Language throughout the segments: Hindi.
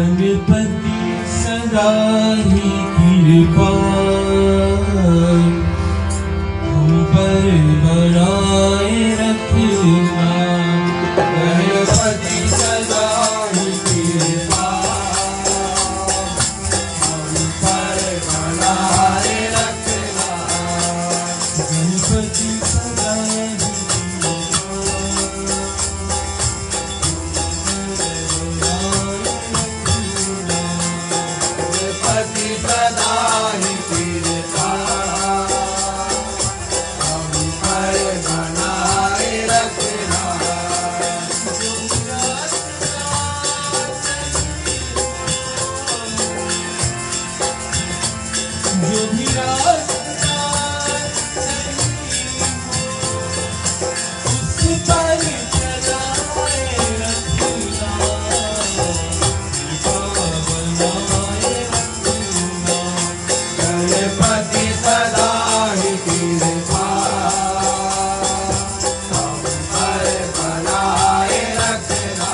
गणपति सदा ही कृपा हम पर बनाए रखना। गणपति सदा ही कृपा हम पर बनाए रखना। गणपति सदा ही जो भी रास्ता उस पर चलाए रखना। बनाए रखना। गणपति सदा ही कृपा हम पर बनाए रखना।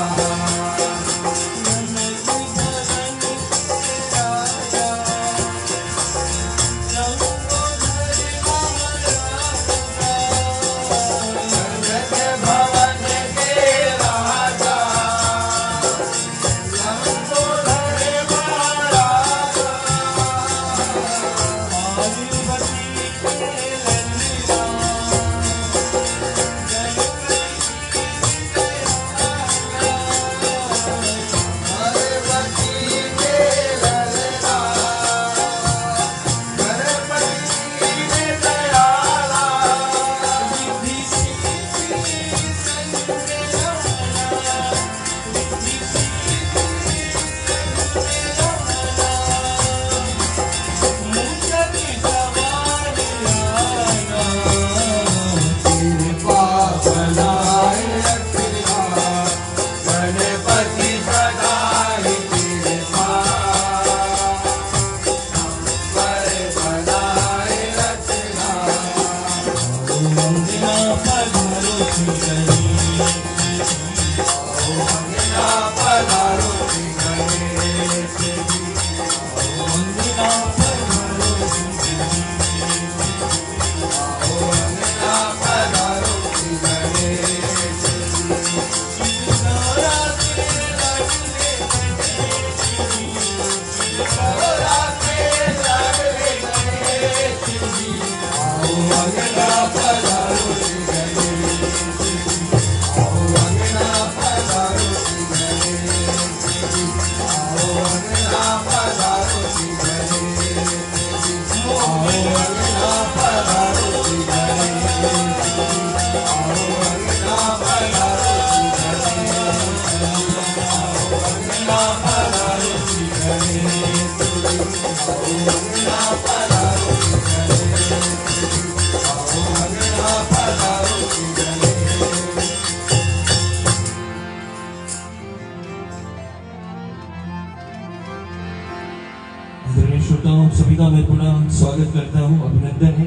श्रोताओं सभी का मैं पुनः स्वागत करता हूं, अभिनंदन है।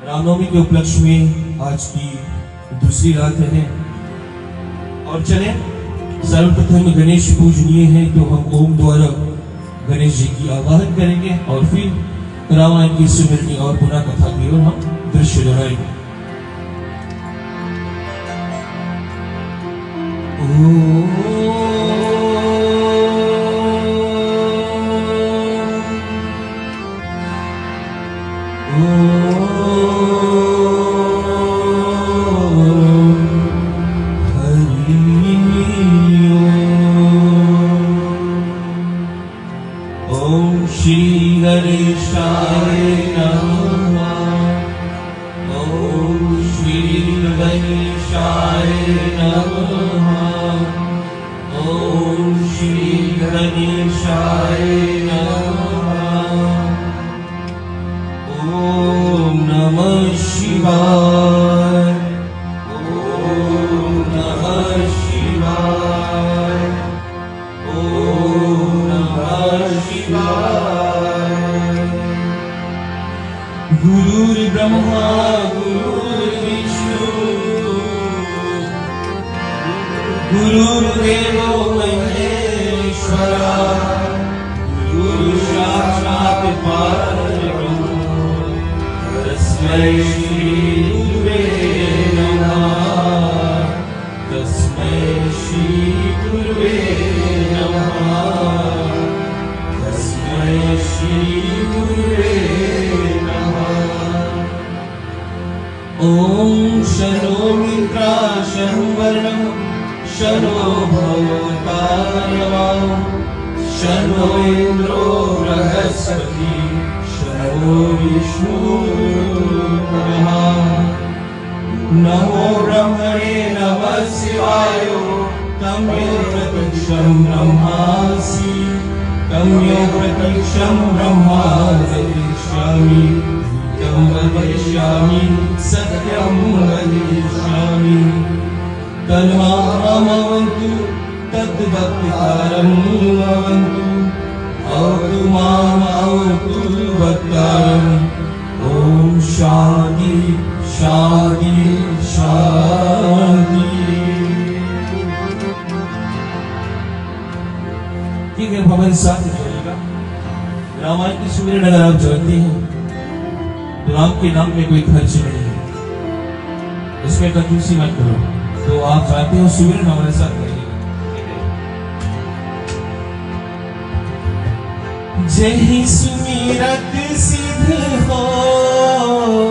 रामनवमी के उपलक्ष्य में आज की दूसरी रात है और चले सर्वप्रथम गणेश पूजनीय है तो हम ओम द्वारा गणेश जी की आवाहन करेंगे और फिर रामायण की स्मृति और पुनः कथा की ओर हम दृश्य दोहराएंगे। ओम श्री गणेशाय नमः। ओम श्री गणेशाय नमः। ओम श्री गणेशाय नमः। ओम नमः शिवाय। ओम नमः शिवाय। ओम नमः शिवाय। गुरुर्ब्रह्मा गुरुर्विष्णु गुरुर्देवो महेश्वरः। परमेश्वरा गुरु साक्षात् परब्रह्म तस्मै श्री गुरुवे नमः तस्मै श्री गुरुवे नमः तस्मै श्री गुरुवे नमः। ॐ शनो मित्रा शनो वर्णः शनो भवतारवां शनो इन्द्रो बृहस्पति शनो विष्णुः नमो ब्रह्मणे नमः शिवाय तं यो प्रत्यक्षं ब्रह्मासि तं यो प्रत्यक्षं ब्रह्मा वदिष्यामि तं वदिष्यामि सत्यं वदिष्यामि तन्मामवन्तु तद्भक्तिकारं भवन्तु अवतु मामवतु भक्तारम् ॐ शान्ति शान्ति शान्ति। ठीक है, हमारे साथ चलेगा। रामायण की सुमिरन अगर आप जानते हैं तो राम के नाम में कोई खर्च नहीं है, इसमें कंजूसी मत करो। तो आप जानते हो सुमिरन हमारे साथ करिएगा। जय सुमिरत सिद्ध होय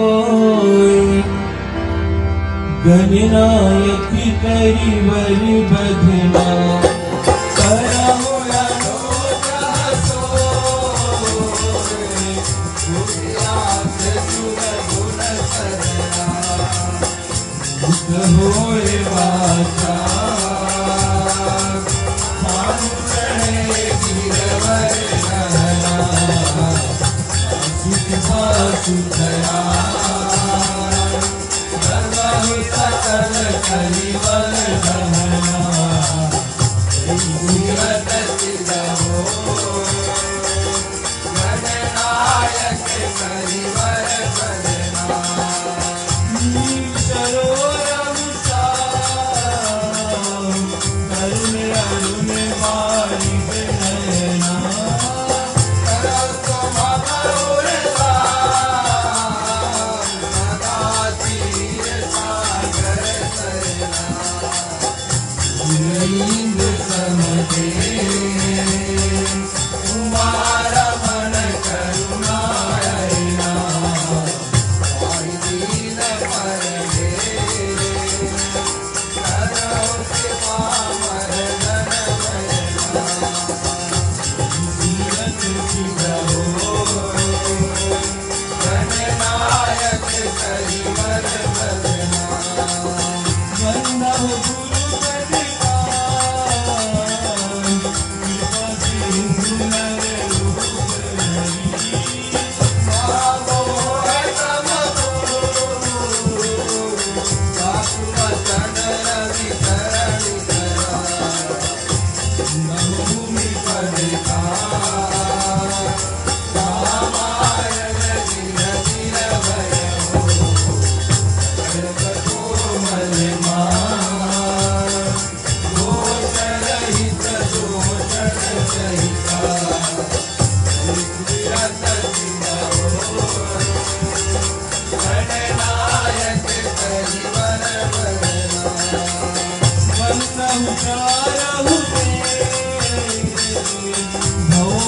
गणनायक करिवर बधना करहु अनोखा सोय गुरुयास सुर गुण सरना बुद्ध होय वाचा भानु चढ़े गिरवर सुधरा सकल कलिवल गहना सूरत सिरहो गणनायक कलिवर बदना सरोरम करुण अरुण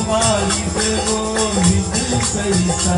बारिश नयना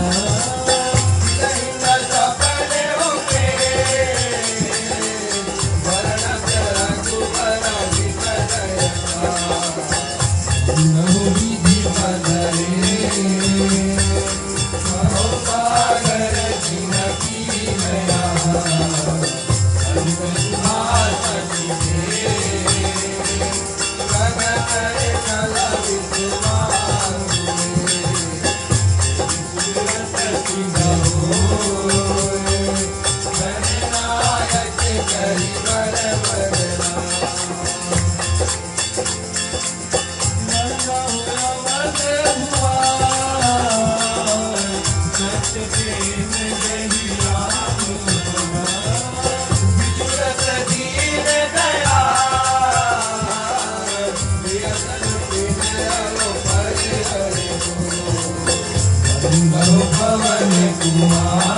करो पवन कुमार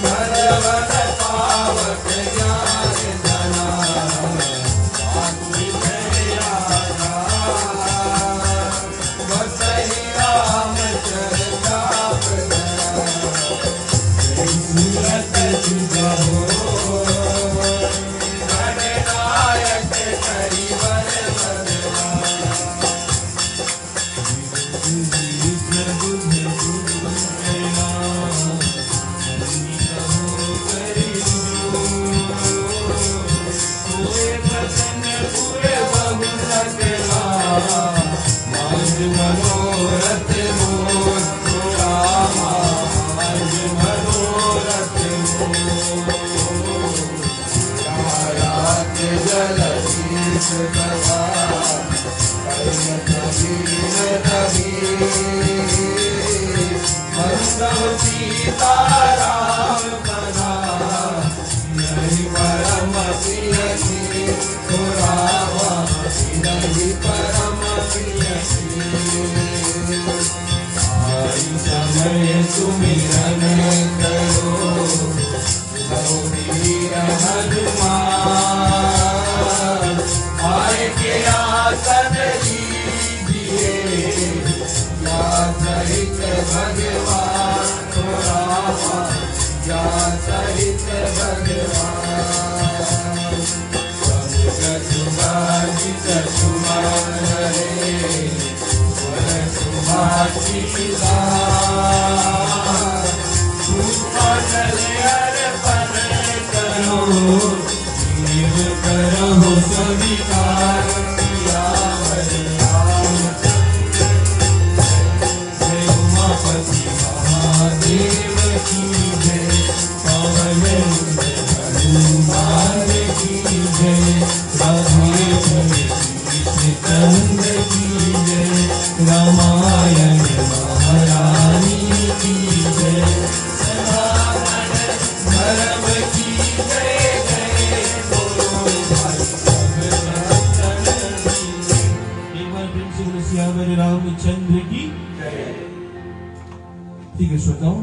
भगवत पावक ज्ञान धना बसहि राम चरता सूरत सुगहो गणनायक करिवर मनोरथ मोर रामा मनोरथ मोर जल शीश कथा मंगल सीता राम कथा नहीं परम प्रियसी रामा नहीं परम प्रियसी आई समय सुमिरन करो वीर हनुमान आए के आसन लीजिए या सहित भगवान रामा या सहित भगवान सुभाषित सुमान रे सुभाषिता अर्पण करो जीव करो स्वीकार किया जय उमापति महादेव की जय पवन हनुमान की जय राधे चंद की जय रामायण महारानी की जय सनातन धर्म की जय जय बोलो भाई सब भक्तन की जय। एक बार प्रेम से बोलो सियावर रामचंद्र की जय। ठीक है श्रोताओं,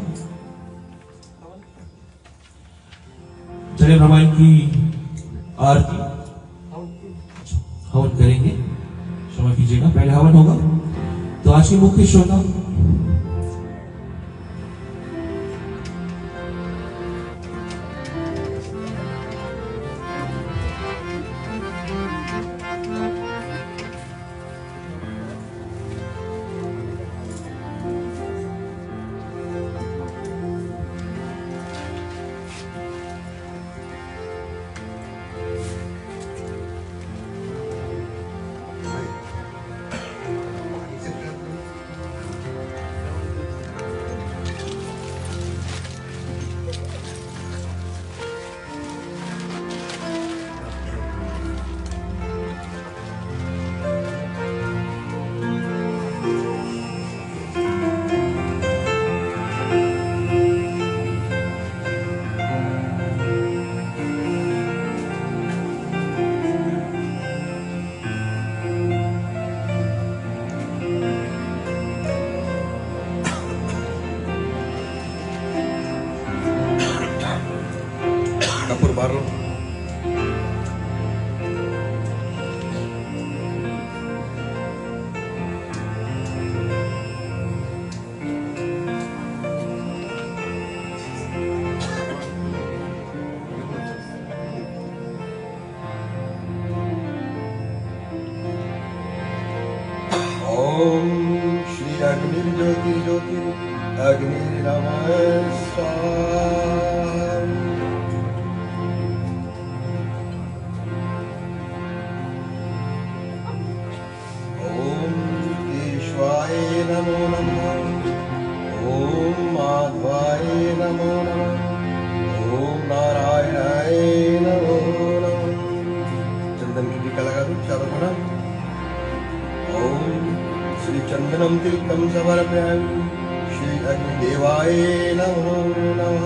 चले भगवान की आरती हवन करेंगे। क्षमा कीजिएगा, पहले हवन होगा। तो आज के मुख्य श्रोता Kapur baru. Om Shri Agnir Jyoti Jyoti Agnir Namaskar. Om Ishvaya Namo Namaha. Om Madhvaya Namo Namaha. Om Narayanaaya Namo Namaha. चंदन की टीका लगा दो चारों तरफ। ओम श्री चंदनम तिलकम समर्पयामि श्री अग्निदेवाय नमो नमः।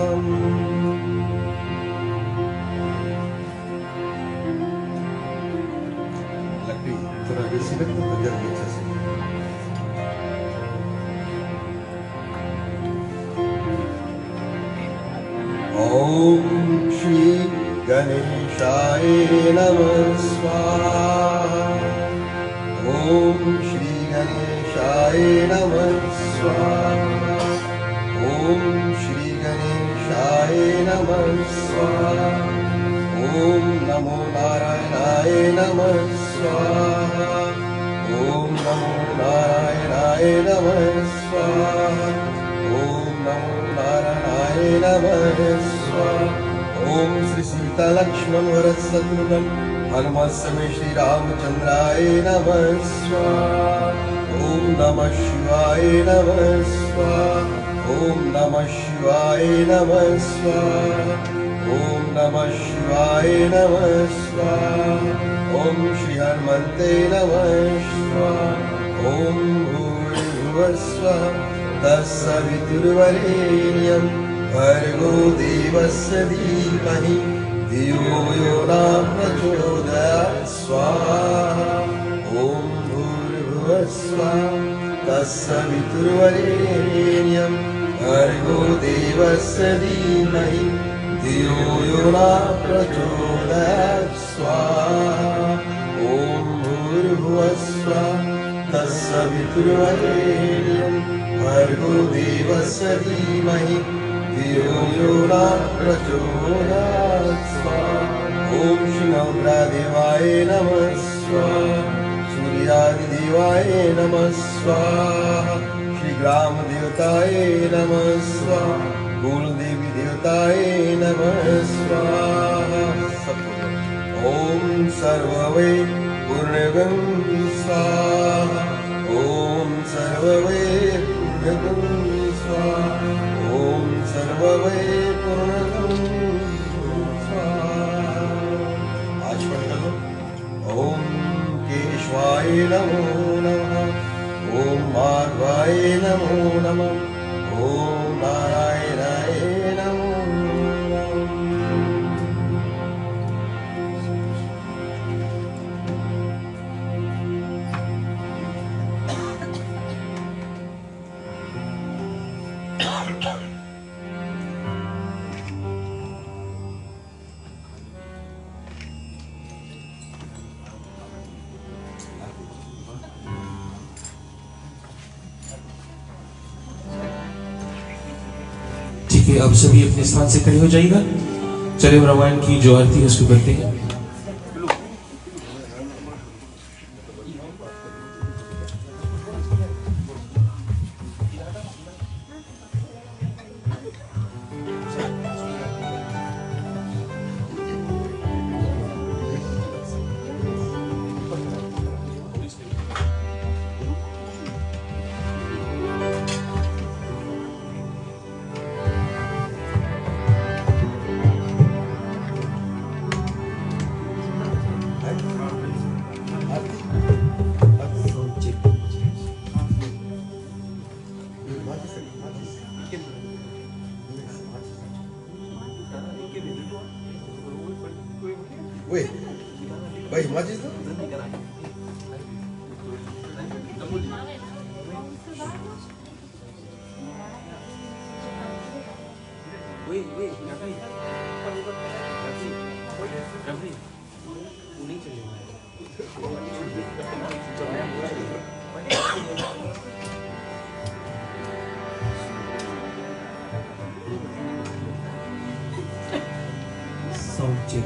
लकड़ी थोड़ा बेसी रख दो तो जल्दी अच्छे से। ॐ श्री गणेशाय नमः स्वाहा। ॐ श्री गणेशाय नमः स्वाहा। ॐ श्री गणेशाय नमः स्वाहा। ॐ नमो नारायणाय नमः स्वाहा। ॐ नमो नारायणाय नमः स्वाहा। ॐ नमो नारायणाय नमः स्वाहा। ॐ श्री सीता लक्ष्मण भरत शत्रुघ्न हनुमत समेत श्री रामचंद्राय नमः स्वाहा। ॐ नमः शिवाय नमः स्वाहा। ॐ नमः शिवाय नमः स्वाहा। ॐ नमः शिवाय नमः स्वाहा। ॐ श्री हनुमते नमः स्वाहा। ॐ भूर्भुवः स्वः तत्सवितुर्वरेण्यं भर्गो देवस्य धीमहि धियो यो न प्रचोदयात् स्वाहा। ॐ भूर्भुवः स्वः तत्सवितुर्वरेण्यं भर्गो देवस्य धीमहि धियो यो न प्रचोदयात् स्वाहा। ॐ भूर्भुवः स्वः तत्सवितुर्वरेण्यं भर्गो देवस्य धीमहि धियो यो न प्रचोदयात् स्वाहा। ॐ श्री नवग्रहदेवाय नमः स्वाहा। सूर्यादिदेवाय नमः स्वाहा। श्री ग्राम देवताय नमः स्वाहा। कुलदेवी देवताय नमः स्वाहा। ॐ सर्ववै पूर्णगं स्वाहा। ॐ सर्ववै पूर्णगं स्वाहा। ॐ सर्ववै पूर्णगं स्वाहा। आज पढ़ लो। ॐ केशवाय नमो नमः। ॐ माधवाय नमो नमः। ॐ नारायणाय नमो नमः। ठीक है, अब सभी अपने स्थान से खड़े हो जाइएगा। चले रामायण की जो आरती है उसको करते हैं। Wait, what is that? Sound check.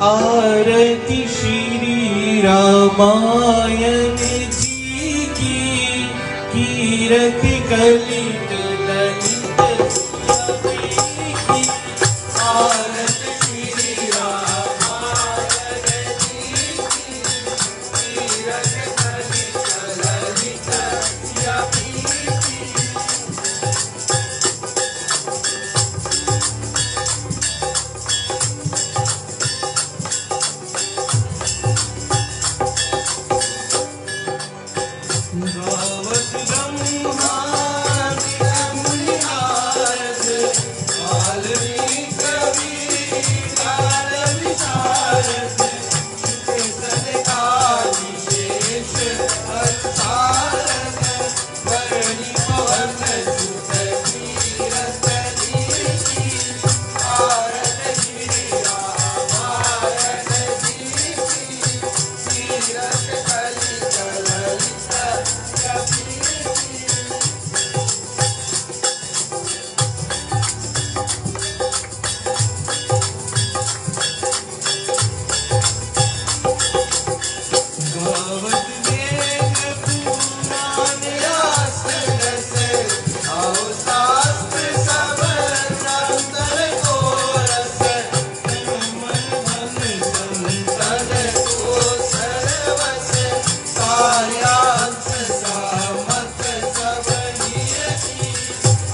आरती श्री रामायण जी की कीरत कलित ललित सुरभि की। आरती श्री रामायण जी की कीरत कलित ललित सुरभि की। गावत ब्रह्मादि मुनि नारद, वाल्मीकि कबीर काल विशारद, सनकादि शेष अवतारक, वर्णि पवन सुत तीरथ नीति, भारत श्री रामायण दीति, तीरथ कलि कललित कपीति। गावत वेद पुराण शास्त्र रस, आओ शास्त्र सब शास्त्र को रस, मन धन संतन को सर्वस, सार्यांश सामत सब नियति,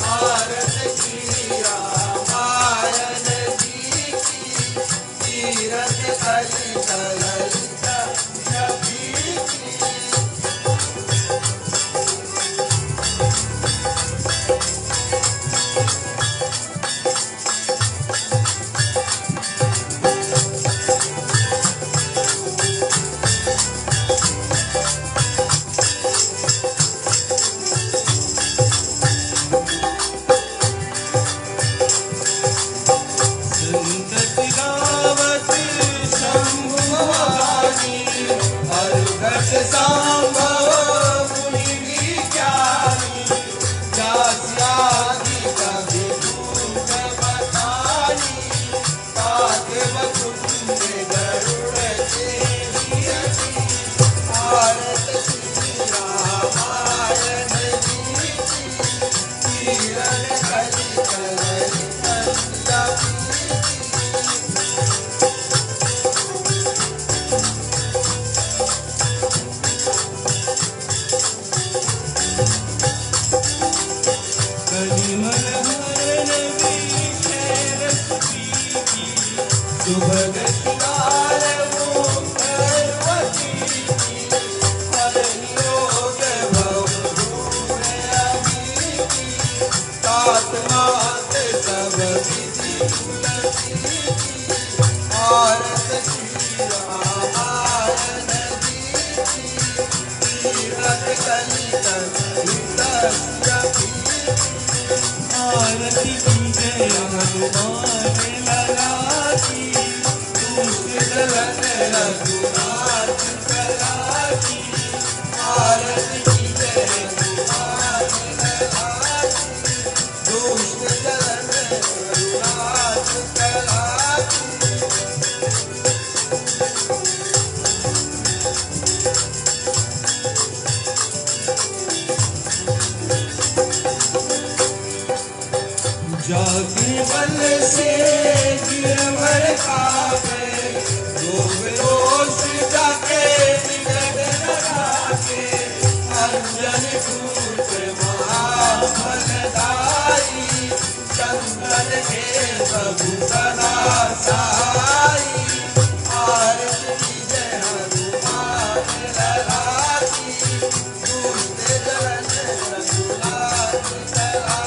भारत श्री रामायण दीति, तीरथ कलि कललित कपीति। संतति गावत शंभु भवानी, अर्घट सांभव मुनि विज्ञानी, जास्यादि कवि दूत बखानी, तात वकुंड गरुड़ चेहियति, भारत श्री रामायण दीति, तीरथ कलि कललित कपीति। कलिमल हरण विषय रस पीति, सुभग श्रृंगार मोहवती, हरहि योग भव दूर अमीति, तात मात सब विधि कुलतीति, भारत श्री रामायण दीति, तीरथ कलि कललित कपीति। आरती की जय हनुमान लला की, दुष्ट दलन रघुनाथ कला की, आरती की जय हनुमान लला की, दुष्ट दलन रघुनाथ कला की। जाके बल से गिरवर खावे, रोग दोष जाके निकट न राखे, अंजन पुत्र महाफलदाई, शंकर के प्रभु सदा साई, आरती की जय हनुमान लला की, दुष्ट दलन रघुनाथ कला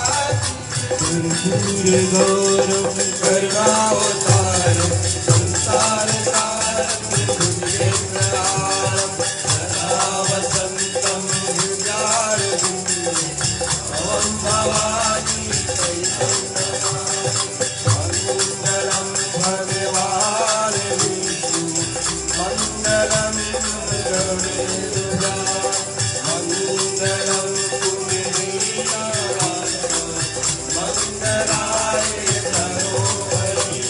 की। कर्पूर गौरव करुणावतार, संसार सारं भुजगे प्रहारं, सदा वसन्तं हृदयारविन्दे, ॐ भवानी चैतन्यनाथ, मङ्गलं भगवान् विष्णु, मङ्गलं गरुडेन्द्राय, मङ्गलं पुण्डरीकाय, मंगलाय तनोहरि,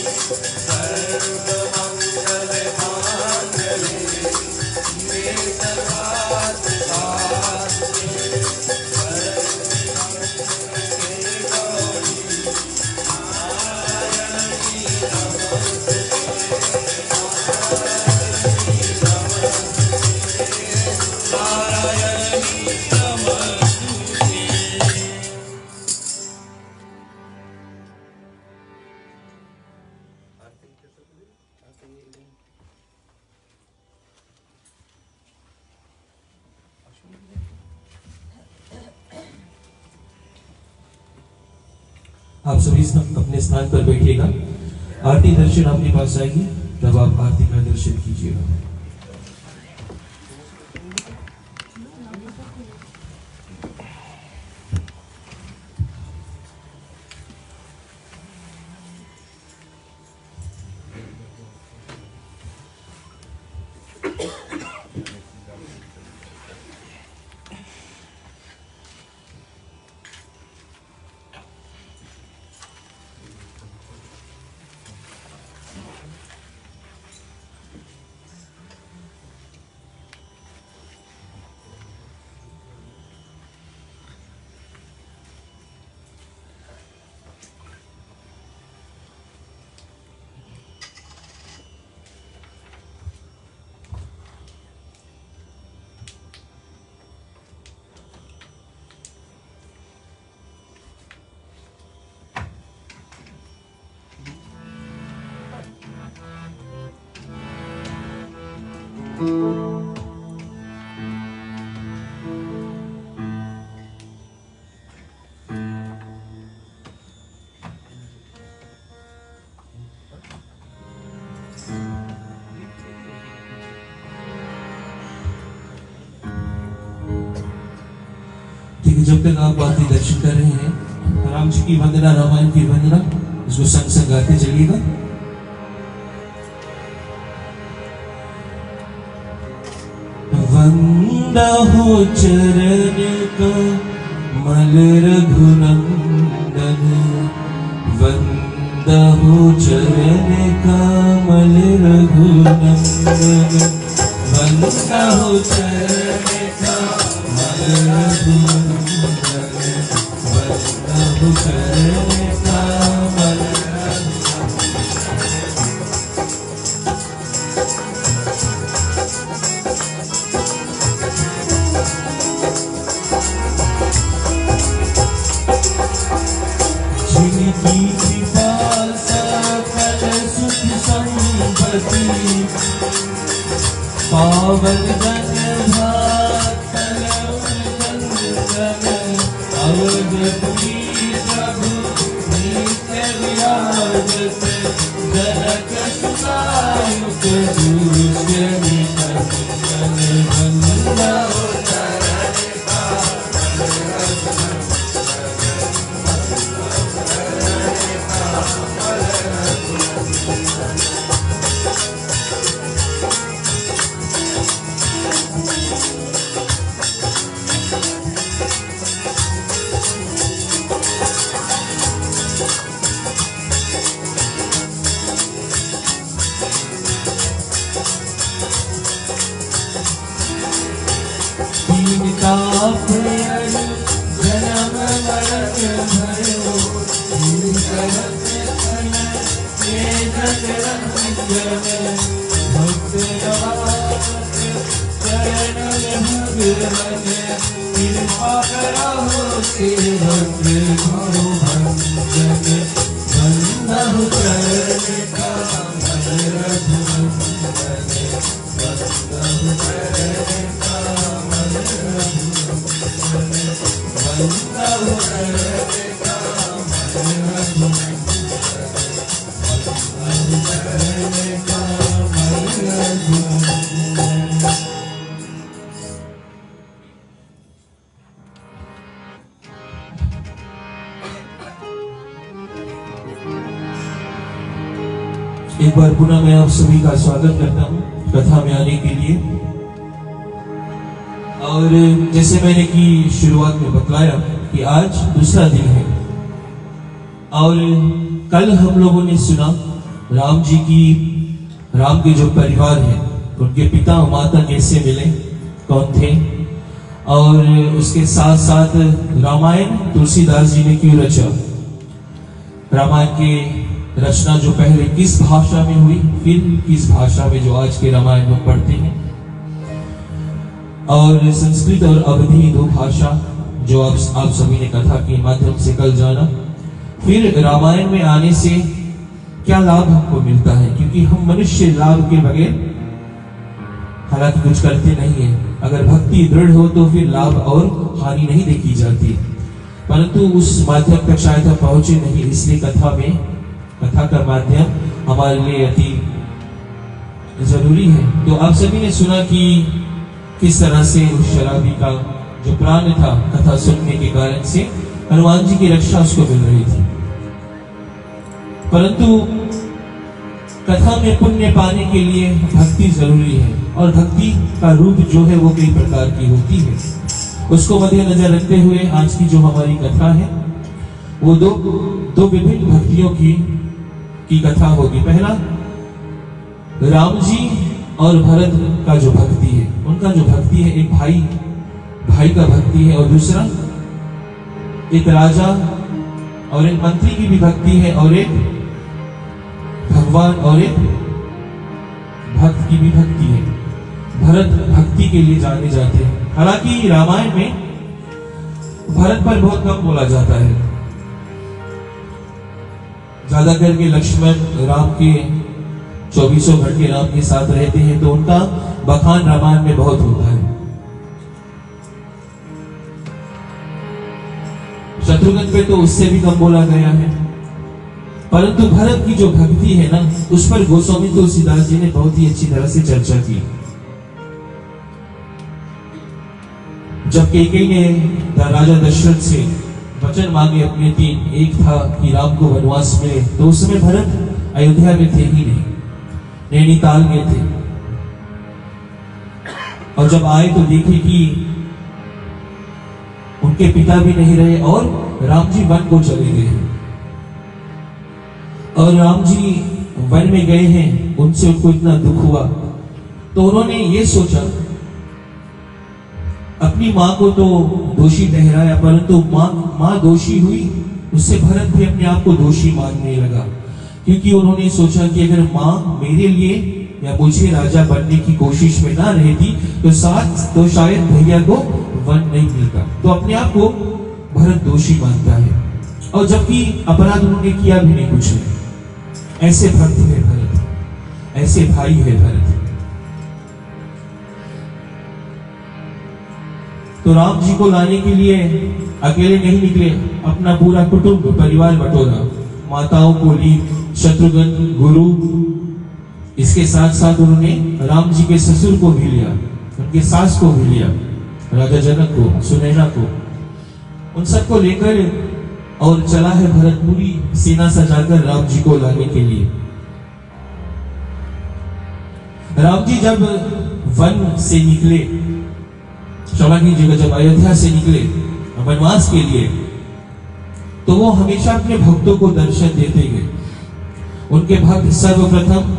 आप सभी अपने स्थान पर बैठिएगा। आरती दर्शन आपके पास आएगी, तब आप आरती का दर्शन कीजिएगा। जब तक आप आरती दर्शन कर रहे हैं, राम जी की वंदना, रामायण की वंदना, इसको संग संग गाते चलिएगा। वंदा हो चरण का मल रघुनंदन, वंदा हो चरण का मल रघुनंदन, वंदा हो चरण का मल रघुनंदन, वंदा हो चरण का मल जिनकी कृपा सकल सुख संपत्ति, पावन जन भातल वंदन, अवधपुरी प्रभु नित्य विराजत, जनक सुनायुक दूष्य निकंदन, वंदा हो चरण का ताप जन्म मरण भयो, भक्त चरण भगवन, कृपा करो से भक्त भव भंजन, वंदा हो चरण का मल रघुनंदन, वंदा हो चरण का मल रघुनंदन, वंदा हो चरण का मल रघुनंदन, वंदा हो चरण का मल रघुनंदन। एक बार पुनः मैं आप सभी का स्वागत करता हूं कथा में आने के लिए। और जैसे मैंने की शुरुआत में बतलाया कि आज दूसरा दिन है, और कल हम लोगों ने सुना राम जी की, राम के जो परिवार है उनके पिता माता कैसे मिले, कौन थे, और उसके साथ साथ रामायण तुलसीदास जी ने क्यों रचा, रामायण के रचना जो पहले किस भाषा में हुई, फिर किस भाषा में जो आज के रामायण हम पढ़ते हैं, और संस्कृत और अवधी दो भाषा जो आप सभी ने कथा के माध्यम से कल जाना। फिर रामायण में आने से क्या लाभ हमको मिलता है, क्योंकि हम मनुष्य लाभ के बगैर हालांकि कुछ करते नहीं है। अगर भक्ति दृढ़ हो तो फिर लाभ और हानि नहीं देखी जाती। परंतु उस माध्यम तक शायद हम पहुंचे नहीं, इसलिए कथा का माध्यम हमारे लिए अति जरूरी है। तो आप सभी ने सुना कि किस तरह से उस शराबी का जो प्राण था कथा सुनने के कारण से हनुमान जी की रक्षा उसको मिल रही थी। परंतु कथा में पुण्य पाने के लिए भक्ति जरूरी है, और भक्ति का रूप जो है वो कई प्रकार की होती है। उसको मद्देनजर रखते हुए आज की जो हमारी कथा है वो दो विभिन्न भक्तियों की कथा होगी। पहला राम जी और भरत का जो भक्ति है, उनका जो भक्ति है, एक भाई का भक्ति है, और दूसरा एक राजा और एक मंत्री की भी भक्ति है, और एक भगवान और एक भक्त की भी भक्ति है। भरत भक्ति के लिए जाने जाते हैं। हालांकि रामायण में भरत पर बहुत कम बोला जाता है, ज्यादा करके लक्ष्मण राम के 24 घंटे राम के साथ रहते हैं, तो उनका बखान रामायण में बहुत होता है। शत्रुघ्न पे तो उससे भी कम बोला गया है। परंतु भरत की जो भक्ति है ना, उस पर गोस्वामी तुलसीदास जी ने बहुत ही अच्छी तरह से चर्चा की। जब कैकेयी ने राजा दशरथ से वचन मांगे अपने 3, एक था कि राम को वनवास मिले, तो उस समय भरत अयोध्या में थे ही नहीं, नैनीताल में थे। और जब आए तो देखे कि उनके पिता भी नहीं रहे और राम जी वन को चले गए हैं। और राम जी वन में गए हैं, उनसे उनको इतना दुख हुआ, तो उन्होंने ये सोचा, अपनी माँ को तो दोषी ठहराया, परंतु माँ दोषी हुई, उससे भरत भी अपने आप को दोषी मानने लगा। क्योंकि उन्होंने सोचा कि अगर माँ मेरे लिए या मुझे राजा बनने की कोशिश में ना रहती तो शायद भैया को वन नहीं मिलता। तो अपने आप को भरत दोषी मानता है, और जबकि अपराध उन्होंने किया भी नहीं कुछ। ऐसे भक्त है भरत, ऐसे भाई है भरत। तो राम जी को लाने के लिए अकेले नहीं निकले, अपना पूरा कुटुंब परिवार बटोरा, माताओं को ली, शत्रुघ्न, गुरु, इसके साथ साथ उन्होंने राम जी के ससुर को भी लिया, उनके सास को भी लिया, राजा जनक को, सुनैना को, उन सबको लेकर और चला है भरत पूरी सेना सजाकर राम जी को लाने के लिए। राम जी जब वन से निकले, क्षमा कीजिएगा, जब अयोध्या से निकले वनवास के लिए, तो वो हमेशा अपने भक्तों को दर्शन देते गए। उनके भक्त सर्वप्रथम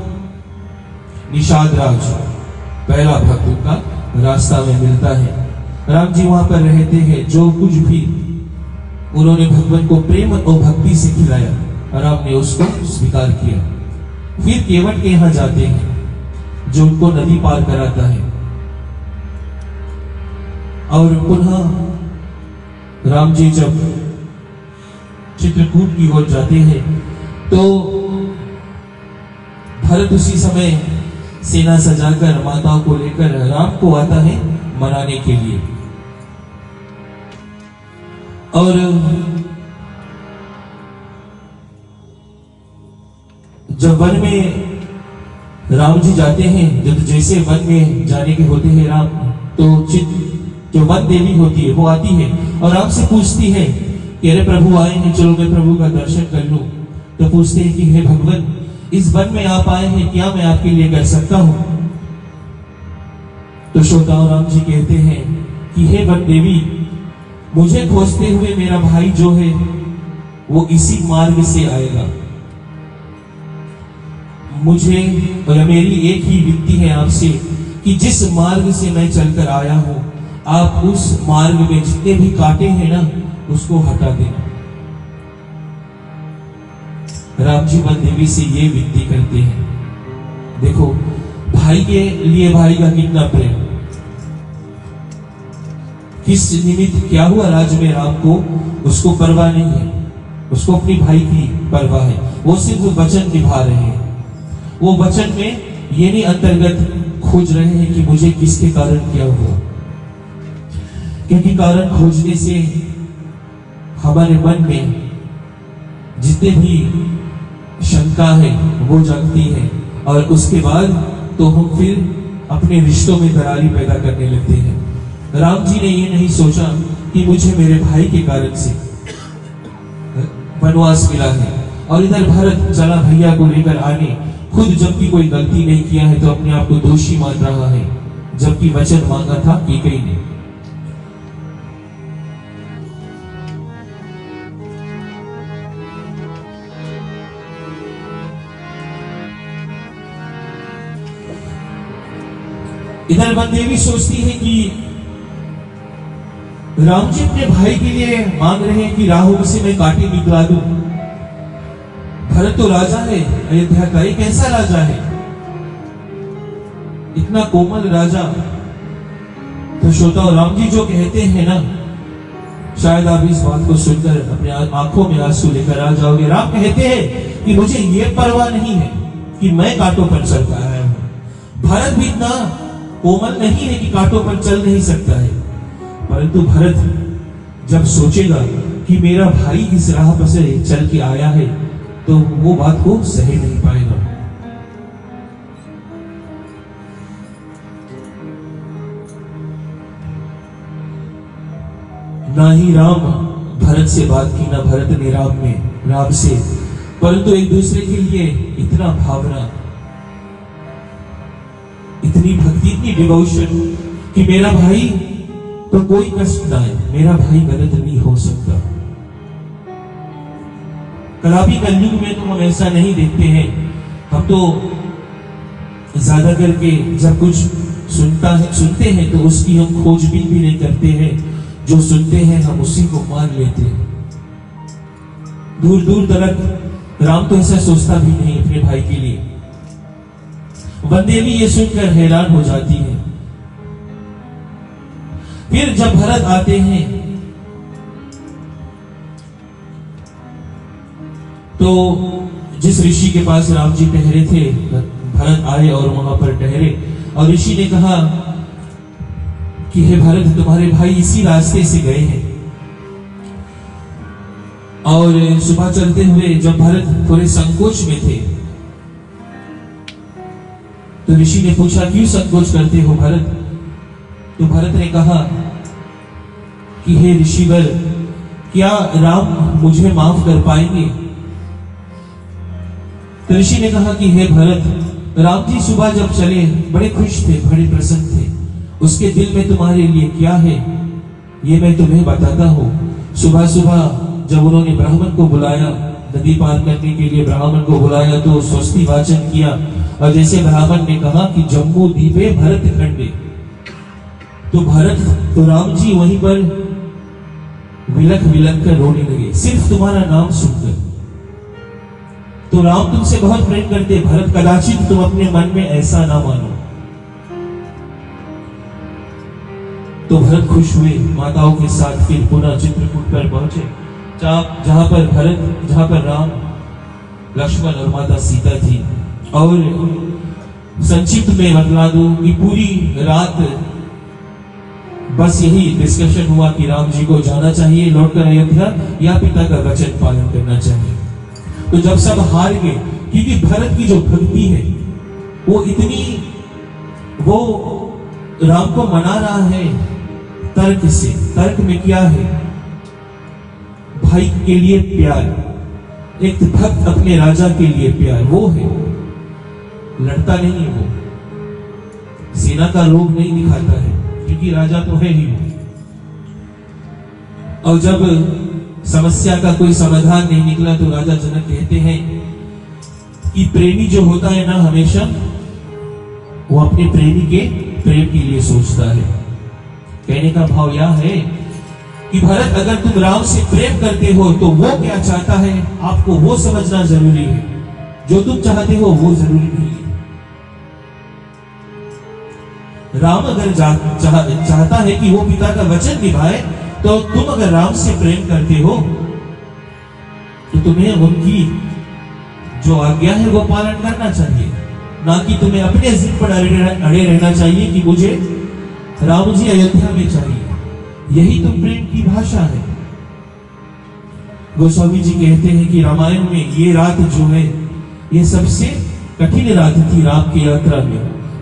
निषाद राज, पहला भक्त उनका रास्ता में मिलता है। राम जी वहां पर रहते हैं, जो कुछ भी उन्होंने भगवान को प्रेम और भक्ति से खिलाया, राम ने उसको स्वीकार किया। फिर केवट के यहाँ जाते हैं, जो उनको नदी पार कराता है, और पुनः राम जी जब चित्रकूट की ओर जाते हैं, तो भरत उसी समय सेना सजाकर माताओं को लेकर राम को आता है मनाने के लिए। और जब वन में राम जी जाते हैं, जब जैसे वन में जाने के होते हैं राम, तो जो वन देवी होती है वो आती है और राम से पूछती है कि अरे प्रभु आए हैं, चलो मैं प्रभु का दर्शन कर लूं। तो पूछते हैं कि हे भगवान, इस वन में आप आए हैं, क्या मैं आपके लिए कर सकता हूं? तो श्रोताओं राम जी कहते हैं कि हे वन देवी, मुझे खोजते हुए मेरा भाई जो है वो इसी मार्ग से आएगा। मुझे और मेरी एक ही विनती है आपसे कि जिस मार्ग से मैं चलकर आया हूं, आप उस मार्ग में जितने भी कांटे हैं ना, उसको हटा देना। राम जी वन देवी से ये विनती करते हैं। देखो भाई के लिए भाई का कितना प्रेम, किस निमित्त क्या हुआ राज में राम को उसको परवाह नहीं है, उसको अपनी भाई की परवाह है। वो सिर्फ वचन निभा रहे हैं। वो वचन में ये नहीं अंतर्गत खोज रहे हैं कि मुझे किसके कारण क्या हुआ, क्योंकि कारण खोजने से हमारे मन में जितने भी शंका है वो जगती है, और उसके बाद तो हम फिर अपने रिश्तों में दरारी पैदा करने लगते हैं। राम जी ने ये नहीं सोचा कि मुझे मेरे भाई के कारण से वनवास मिला है, और इधर भरत चला भैया को लेकर आने, खुद जबकि कोई गलती नहीं किया है तो अपने आप को दोषी मान रहा है, जबकि वचन मांगा था कैकेयी ने। इधर वनदेवी सोचती है कि राम जी अपने भाई के लिए मांग रहे हैं कि राहु से मैं काटे निकला दूं। भरत तो राजा है, अयोध्या का एक ऐसा राजा है, इतना कोमल राजा। तो श्रोताओ, राम जी जो कहते हैं ना, शायद आप इस बात को सुनकर अपने आंखों में आंसू लेकर आ जाओगे। राम कहते हैं कि मुझे ये परवाह नहीं है कि मैं कांटों पर चलता आया हूं। भरत भी इतना कोमल नहीं है कि कांटों पर चल नहीं सकता है, परंतु भरत जब सोचेगा कि मेरा भाई इस राह पर से चल के आया है तो वो बात को सह नहीं पाएगा। ना ही राम भरत से बात की, ना भरत ने राम से, परंतु एक दूसरे के लिए इतना भावना, इतनी भक्ति, इतनी डिवोशन कि मेरा भाई तो कोई कष्ट ना है, मेरा भाई गलत नहीं हो सकता। कदापि कलयुग में तो हम ऐसा नहीं देखते हैं। हम तो ज्यादा करके जब कुछ सुनते हैं तो उसकी हम खोजबीन भी नहीं करते हैं, जो सुनते हैं हम उसी को मान लेते हैं। दूर दूर तक राम तो ऐसा सोचता भी नहीं अपने भाई के लिए। वनदेवी ये सुनकर हैरान हो जाती है। फिर जब भरत आते हैं तो जिस ऋषि के पास राम जी ठहरे थे, भरत आए और वहां पर ठहरे, और ऋषि ने कहा कि हे भरत, तुम्हारे भाई इसी रास्ते से गए हैं। और सुबह चलते हुए जब भरत थोड़े संकोच में थे तो ऋषि ने पूछा, क्यों संकोच करते हो भरत? तो भरत ने कहा कि हे ऋषिवर, क्या राम मुझे माफ कर पाएंगे? तो ऋषि ने कहा कि हे भरत, राम जी सुबह जब चले बड़े खुश थे, बड़े प्रसन्न थे। उसके दिल में तुम्हारे लिए क्या है ये मैं तुम्हें बताता हूँ। सुबह सुबह जब उन्होंने ब्राह्मण को बुलाया, नदी पार करने के लिए ब्राह्मण को बुलाया, तो स्वस्ति वाचन किया, और जैसे ब्राह्मण ने कहा कि जम्मू दीपे भरत खंडे, तो भरत तो राम जी वहीं पर विलख विलख कर रोने लगे, सिर्फ तुम्हारा नाम सुनकर। तो राम तुमसे बहुत प्रेम करते भरत, कदाचित तुम अपने मन में ऐसा ना मानो। तो भरत खुश हुए, माताओं के साथ फिर पुनः चित्रकूट पर पहुंचे, जहां पर राम, लक्ष्मण और माता सीता थी। और संक्षिप्त में बतला दूं कि पूरी रात बस यही डिस्कशन हुआ कि राम जी को जाना चाहिए लौटकर अयोध्या, या पिता का वचन पालन करना चाहिए। तो जब सब हार गए, क्योंकि भरत की जो भक्ति है वो इतनी, वो राम को मना रहा है तर्क से। तर्क में क्या है? भाई के लिए प्यार, एक भक्त अपने राजा के लिए प्यार, वो है, लड़ता नहीं है वो, सेना का रोग नहीं दिखाता है, क्योंकि राजा तो है ही वो। और जब समस्या का कोई समाधान नहीं निकला तो राजा जनक कहते हैं कि प्रेमी जो होता है ना, हमेशा वो अपने प्रेमी के प्रेम के लिए सोचता है। कहने का भाव यह है कि भरत, अगर तुम राम से प्रेम करते हो तो वो क्या चाहता है आपको वो समझना जरूरी है, जो तुम चाहते हो वो जरूरी नहीं है। राम अगर चाहता है कि वो पिता का वचन निभाए, तो तुम अगर राम से प्रेम करते हो तो तुम्हें उनकी जो आज्ञा है वो पालन करना चाहिए, ना कि तुम्हें अपने जिद पर अड़े रहना चाहिए कि मुझे राम जी अयोध्या में चाहिए। यही तो प्रेम की भाषा है। गोस्वामी जी कहते हैं कि रामायण में ये रात जो है ये सबसे कठिन रात थी राम की यात्रा में,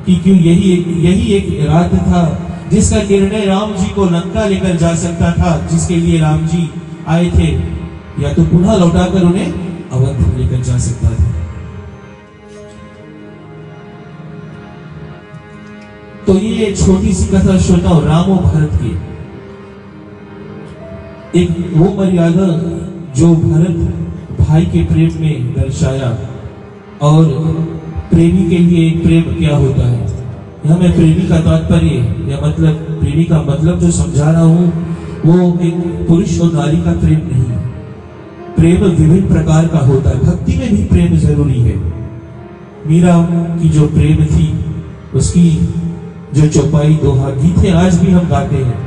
क्योंकि यही एक रात था जिसका निर्णय राम जी को लंका लेकर जा सकता था, जिसके लिए राम जी आए थे, या तो पुनः लौटाकर उन्हें अवध लेकर जा सकता था। तो ये छोटी सी कथा श्रोताओं राम और भरत की, एक वो मर्यादा जो भरत भाई के प्रेम में दर्शाया। और प्रेमी के लिए एक प्रेम क्या होता है, यह मैं प्रेमी का तात्पर्य या मतलब प्रेमी का मतलब जो समझा रहा हूं वो एक पुरुष और नारी का प्रेम नहीं है। प्रेम विभिन्न प्रकार का होता है, भक्ति में भी प्रेम जरूरी है। मीरा की जो प्रेम थी उसकी जो चौपाई दोहा गीत है आज भी हम गाते हैं।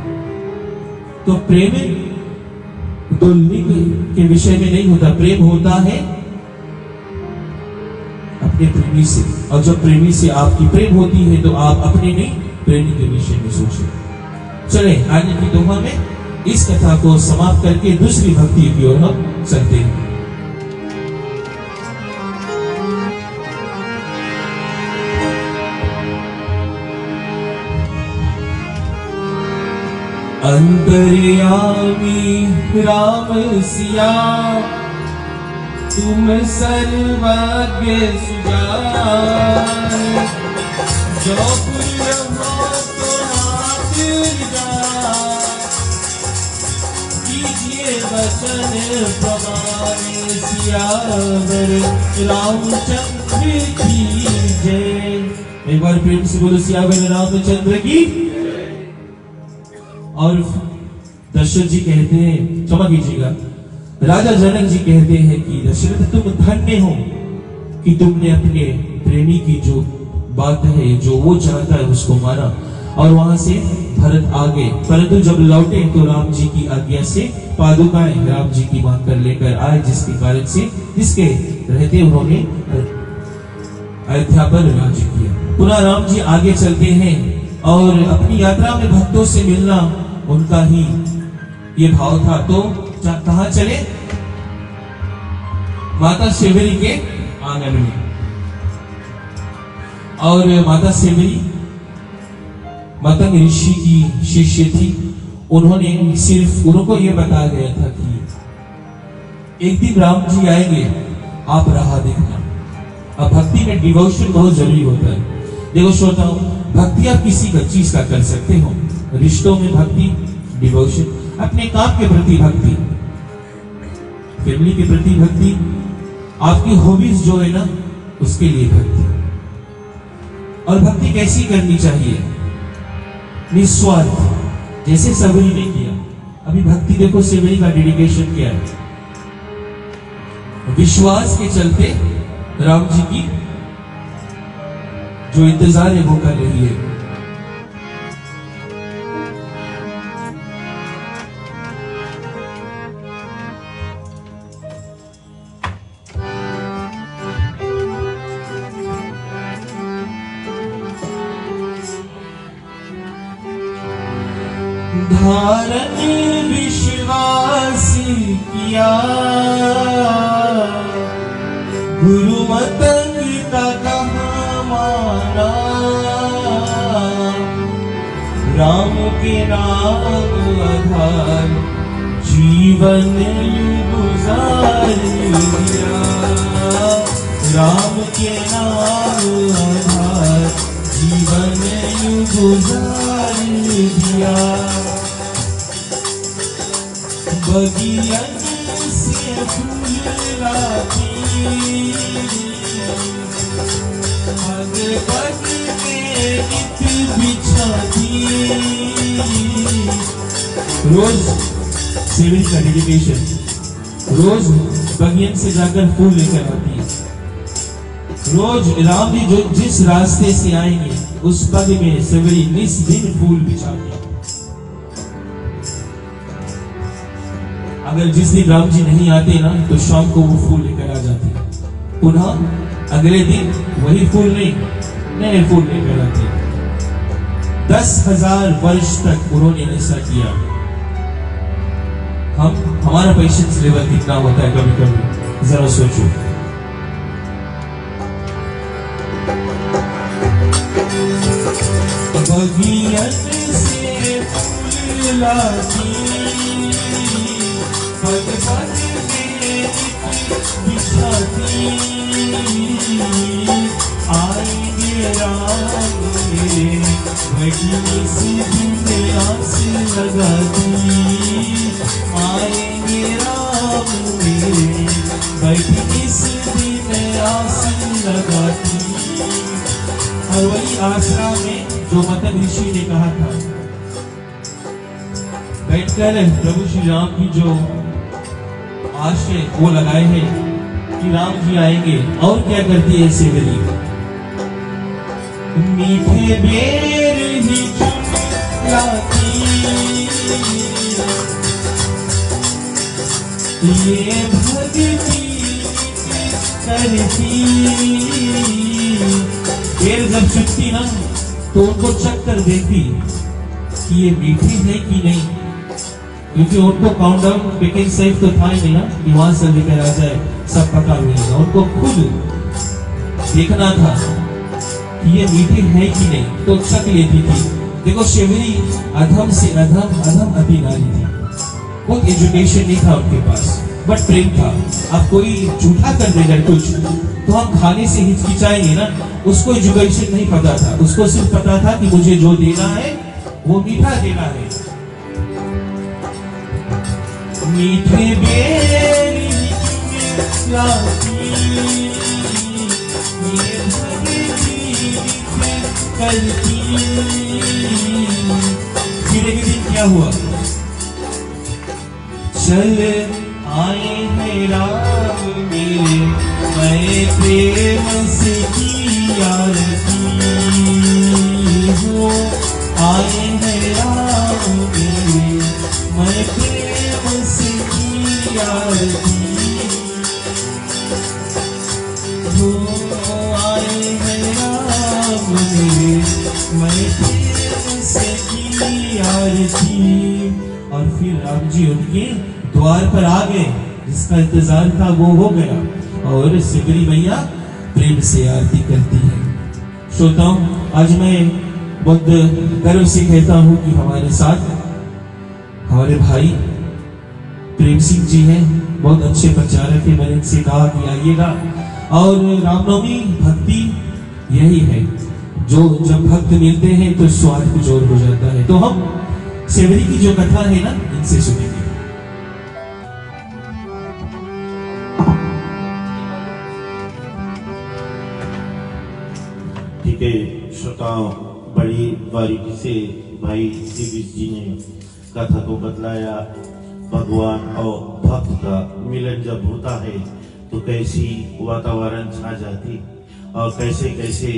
तो प्रेम तो लिंग के विषय में नहीं होता, प्रेम होता है अपने प्रेमी से, और जब प्रेमी से आपकी प्रेम होती है तो आप अपने नहीं प्रेमी के विषय में सोचें। चले आगे की दोहा में इस कथा को समाप्त करके दूसरी भक्ति की ओर हम चलते हैं। अंतर्यामी राम सिया तुम सर्वज्ञ सुजान, जो पुण्य हो तो नाथ कीजिए वचन प्रमाण, सियावर रामचंद्र की जय। एक बार प्रेम से बोलो सियावर रामचंद्र की। और दशरथ जी कहते हैं, क्षमा कीजिएगा, राजा जनक जी कहते हैं कि दशरथ तुम धन्य हो कि तुमने अपने प्रेमी की जो बात है, जो वो चाहता है उसको माना, और वहां से भरत आ गए। परंतु जब लौटे तो राम जी की आज्ञा से पादुकाएं राम जी की मांग कर लेकर आए, जिसके कारण से जिसके रहते उन्होंने अयोध्या पर राज्य किया। पुनः राम जी आगे चलते हैं और अपनी यात्रा में भक्तों से मिलना उनका ही ये भाव था। तो कहां चले? माता सेवरी के आंगन में। और माता सेवरी मतंग ऋषि की शिष्य थी। उन्होंने सिर्फ उनको ये बताया गया था कि एक दिन राम जी आएंगे, आप राह देखना। अब भक्ति में डिवोशन बहुत जरूरी होता है। देखो श्रोताओ, भक्ति आप किसी का चीज का कर सकते हो, रिश्तों में भक्ति, डिवोशन, अपने काम के प्रति भक्ति, फैमिली के प्रति भक्ति, आपकी हॉबीज जो है ना उसके लिए भक्ति। और भक्ति कैसी करनी चाहिए? निस्वार्थ, जैसे सबरी ने किया। अभी भक्ति देखो सेवरी का डेडिकेशन क्या है, विश्वास के चलते राम जी की जो इंतजार है वो कर रही है। धारण विश्वास किया, गुरु मतंग का कहा माना, राम के नाम आधार जीवन गुजार दिया, राम के नाम आधार जीवन गुजार दिया। बगियन से फूल लाती, भगवत में नित बिछाती। रोज सेविंग का डेडिकेशन, रोज बगियन से जाकर फूल लेकर आती है। रोज राम जी जो जिस रास्ते से आएंगे उस पग में सेवरी निस दिन फूल बिछाती। अगर जिस दिन राम जी नहीं आते ना तो शाम को वो फूल लेकर आ जाते, पुनः अगले दिन वही फूल नहीं नए फूल लेकर आते। 10,000 वर्ष तक उन्होंने ऐसा किया। हमारा पेशेंस लेवल कितना होता है कभी कभी, जरा सोचो। बगियन से फूल लाती, पग पग में बिछाती, आएंगे राम मेरे बड़ी सी दिन आस लगाती, आएंगे राम मेरे बड़ी सी दिन आस लगाती। और वही आसरा में जो मतन ऋषि ने कहा था, बैठकर प्रभु श्री राम की जो आशय वो लगाए हैं कि राम जी आएंगे। और क्या करती है सेवरी, मीठे बेर ही चुन लाती, ये भक्ति करती। बेर जब चुनती ना तो उनको चख कर देखती कि ये मीठी है कि नहीं, क्योंकि उनको काउंटडाउन बेकिंग सेफ तो था ही नहीं ना कि वहां से लेकर आ जाए सब पका मिलेगा। उनको खुद देखना था कि ये मीठी है कि नहीं, तो चख लेती थी। देखो शेवरी अधम से अधम अधम अति नारी थी, कोई एजुकेशन नहीं था उनके पास, बट प्रेम था। अब कोई झूठा कर देगा कुछ तो हम खाने से हिचकिचाएंगे ना, उसको एजुकेशन नहीं पता था, उसको सिर्फ पता था कि मुझे जो देना है वो मीठा देना है। मीठे बेरी लाती, ये भक्ति करती। फिर एक दिन क्या हुआ, चल आए हैं राम मेरे मैं प्रेम से की आरती हो, आए हैं राम मेरे मैं प्रेम से की आरती हो, आए हैं राम मेरे मैं प्रेम से की आरती। और फिर राम जी उनके द्वार पर आ गए, जिसका इंतजार था वो हो गया, और सिबरी मैया प्रेम से आरती करती है। श्रोताओं, आज मैं बहुत गर्व से कहता हूं कि हमारे साथ हमारे भाई प्रेम सिंह जी हैं, बहुत अच्छे प्रचारक हैं। मैंने इनसे कहा कि आइएगा। और रामनवमी भक्ति यही है, जो जब भक्त मिलते हैं तो स्वाद कुछ और हो जाता है। तो हम सेवरी की जो कथा है ना, इनसे सुनेंगे। ठीक है श्रोताओं, बड़ी बारीकी से भाई दिग्विजय जी ने कथा को बतलाया। भगवान और भक्त का मिलन जब होता है तो कैसी वातावरण छा जाती, और कैसे कैसे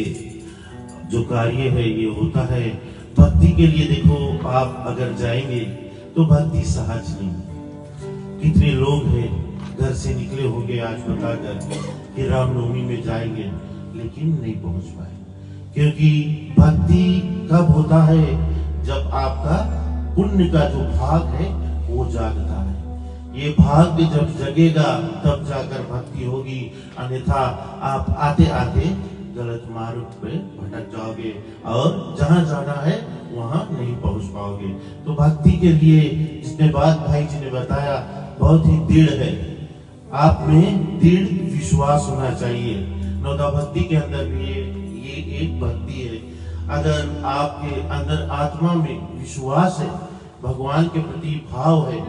जो कार्य है ये होता है। भक्ति के लिए देखो, आप अगर जाएंगे तो भक्ति सहज नहीं। कितने लोग हैं घर से निकले होंगे आज बताकर कि रामनवमी में जाएंगे, लेकिन नहीं पहुंच पाए। क्योंकि भक्ति कब होता है, जब आपका पुण्य का जो भाग है वो जागता है। ये भाग्य जब जगेगा तब जाकर भक्ति होगी, अन्यथा आप आते आते गलत मार्ग पे भटक जाओगे और जहां जाना है वहां नहीं पहुंच पाओगे। तो भक्ति के लिए जितने बात भाई जी ने बताया बहुत ही दृढ़ है। आप में दृढ़ विश्वास होना चाहिए। नौदा भक्ति के अंदर भी ये एक भक्ति है। अगर आपके अंदर आत्मा में विश्वास है, भगवान के प्रति भाव है,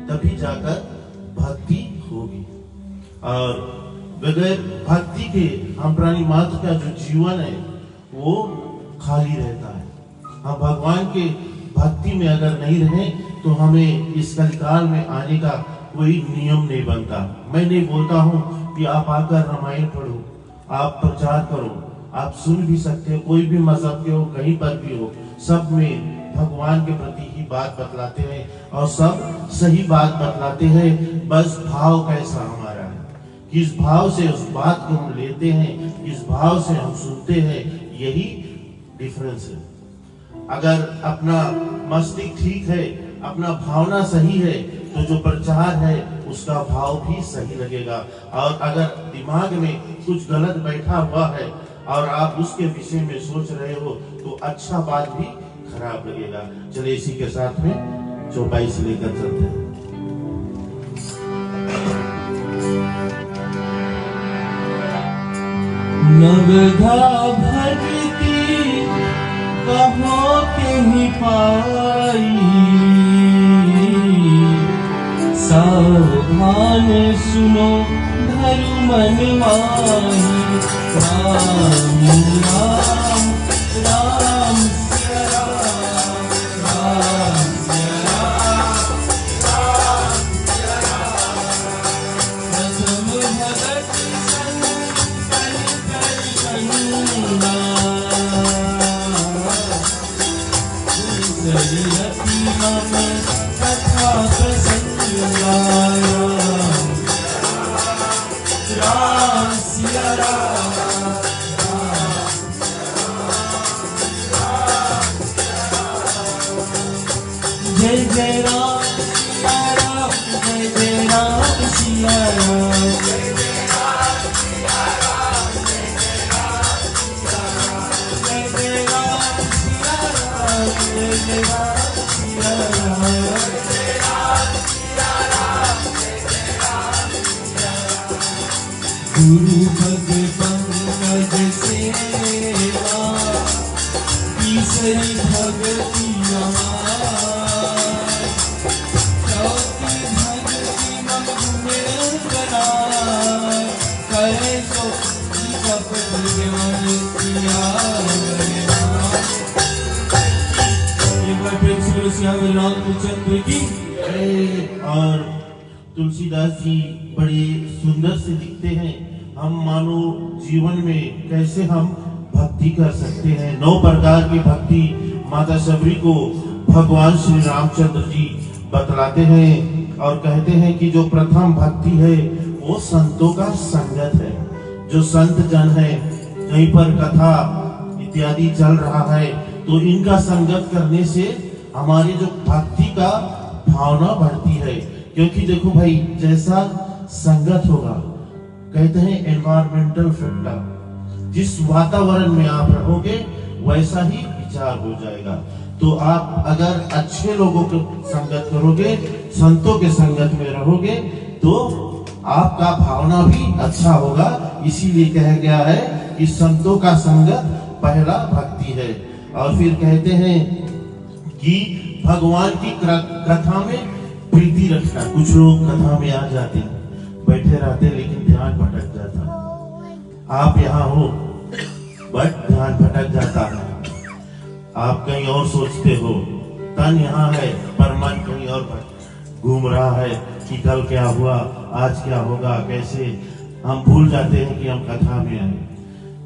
तभी जाकर भक्ति होगी। और बगैर भक्ति के हम प्राणी मात्र का जो जीवन है वो खाली रहता है। हम भगवान के भक्ति में अगर नहीं रहे तो हमें इस कलिकाल में आने का कोई नियम नहीं बनता। मैं नहीं बोलता हूँ कि आप आकर रामायण पढ़ो, आप प्रचार करो, आप सुन भी सकते हो, कोई भी मजहब के हो, कहीं पर भी हो, सब में भगवान के प्रति ही बात बतलाते हैं और सब सही बात बतलाते हैं। बस भाव कैसा हमारा है, किस भाव से उस बात को हम लेते हैं, किस भाव से हम सुनते हैं, यही डिफरेंस है। अगर अपना मस्तिष्क ठीक है, अपना भावना सही है, तो जो प्रचार है उसका भाव भी सही लगेगा। और अगर दिमाग में कुछ गलत बैठा हुआ है और आप उसके विषय में सोच रहे हो तो अच्छा बात भी खराब लगेगा। चलिए इसी के साथ में चौपाई से लेकर चलते हैं। नवधा भक्ति कहो के ही पाई, सावधान सुनो धरु मन माही। राम राम राम सिया राम, राम सिया राम, राम सिया राम। प्रथम भगत संकल कर कंदा, दूसरी रतिया में कथा प्रसंगा। राम सिया राम, जय जय राम सिया राम, जय जय राम सिया राम, जय जय राम सिया राम, जय जय राम सिया राम, जय जय राम सिया राम, जय जय राम सिया राम, जय जय राम सिया राम, जय जय राम सिया राम। गुरु भग पंकज सेवा, तीसरी भगति रामचंद्र की। और तुलसीदास जी बड़े सुंदर से लिखते हैं, हम मानव जीवन में कैसे हम भक्ति कर सकते हैं। 9 प्रकार की भक्ति माता शबरी को भगवान श्री रामचंद्र जी बतलाते हैं और कहते हैं कि जो प्रथम भक्ति है वो संतों का संगत है। जो संत जन है, कहीं पर कथा इत्यादि चल रहा है तो इनका संगत करने से हमारी जो भक्ति का भावना बढ़ती है। क्योंकि देखो भाई, जैसा संगत होगा, कहते हैं एनवायरमेंटल फैक्टर, जिस वातावरण में आप रहोगे वैसा ही विचार हो जाएगा। तो आप अगर अच्छे लोगों के संगत करोगे, संतों के संगत में रहोगे तो आपका भावना भी अच्छा होगा। इसीलिए कहा गया है कि संतों का संगत पहला भक्ति है। और फिर कहते हैं कि भगवान की कथा में प्रीति रखना। कुछ लोग कथा में आ जाते हैं, बैठे रहते हैं, लेकिन ध्यान भटक जाता। आप यहाँ हो बट ध्यान भटक जाता है। आप कहीं और सोचते हो, तन यहाँ है पर मन कहीं और घूम रहा है कि कल क्या हुआ, आज क्या होगा, कैसे। हम भूल जाते हैं कि हम कथा में आए।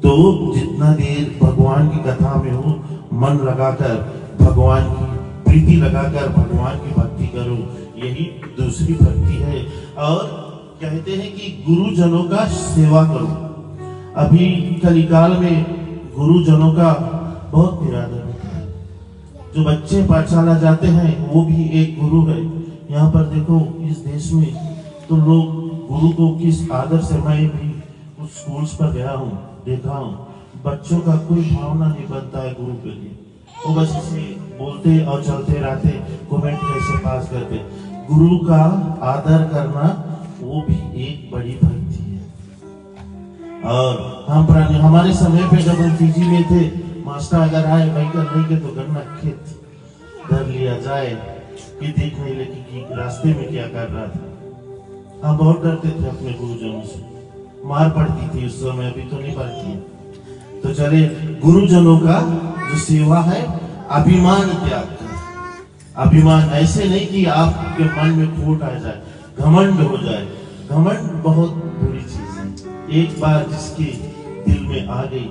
तो जितना देर भगवान की कथा में हो, मन लगाकर भगवान की प्रीति लगाकर भगवान की भक्ति करो, यही दूसरी भक्ति है। और कहते हैं कि गुरुजनों का सेवा करो। अभी कलिकाल में गुरुजनों का बहुत निरादर होता है। जो बच्चे पाठशाला जाते हैं वो भी एक गुरु है। यहाँ पर देखो इस देश में तो लोग गुरु को किस आदर से, मैं भी कुछ स्कूल्स पर गया हूँ, देखा हूँ, बच्चों का कोई भावना नहीं बनता है गुरु के लिए। वो बस इसे बोलते और चलते रहते, कमेंट कैसे पास करते। गुरु का आदर करना वो भी एक बड़ी भक्ति है। और हम हमारे समय पे जब हम पीजी में थे, मास्टर अगर आए बैकर नहीं के तो गन्ना खेत धर लिया जाए कि देख नहीं लगी कि रास्ते में क्या कर रहा था। हम बहुत डरते थे अपने गुरुजनों से, मार पड़ती थी उस समय, अभी तो नहीं पड़ती है। तो चले गुरुजनों का जो सेवा है, अभिमान त्याग कर। अभिमान ऐसे नहीं कि आपके मन में खोट आ जाए, घमंड हो जाए। घमंड बहुत बुरी चीज है। एक बार जिसके दिल में आ गई,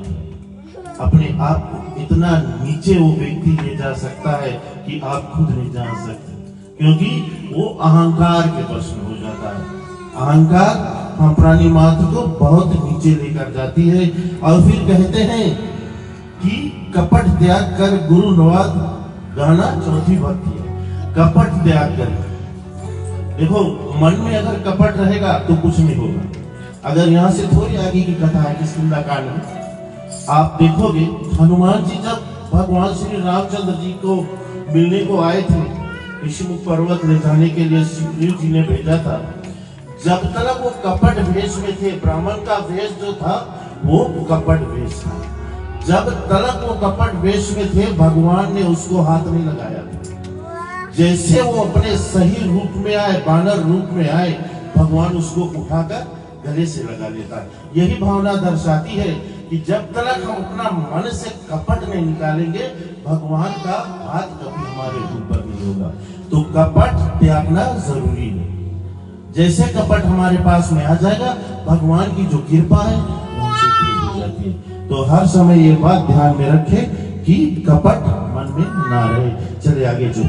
अपने आप को इतना नीचे वो व्यक्ति ले जा सकता है कि आप खुद नहीं जान सकते। क्योंकि वो अहंकार के वश में हो जाता है। अहंकार हम प्राणी मात्र को बहुत नीचे लेकर जाती है। और फिर कहते हैं कि कपट त्याग कर गुरु नवाद गाना चौथी भक्ति है। कपट त्याग कर, देखो, मन में अगर कपट रहेगा तो कुछ नहीं होगा। अगर यहाँ से थोड़ी आगे की कथा है कि सुंदरकांड में आप देखोगे, हनुमान जी जब भगवान श्री रामचंद्र जी को मिलने को आए थे, ऋषिमुख पर्वत ले जाने के लिए सुग्रीव जी ने भेजा था। जब तक वो कपट वेश में थे, ब्राह्मण का वेश जो था वो कपट वेश था। जब तक वो कपट वेश में थे, भगवान ने उसको हाथ नहीं लगाया। जैसे वो अपने सही रूप में आए, बानर रूप में आए, भगवान उसको उठाकर गले से लगा लेता है। यही भावना दर्शाती है कि जब तक हम अपना मन से कपट नहीं निकालेंगे, भगवान का हाथ कभी हमारे ऊपर नहीं होगा। तो कपट त्यागना जरूरी है। जैसे कपट हमारे पास में आ जाएगा, भगवान की जो कृपा है वो हमसे दूर हो जाती है। तो हर समय ये बात ध्यान में रखें कि कपट मन में ना रहे। चले आगे जो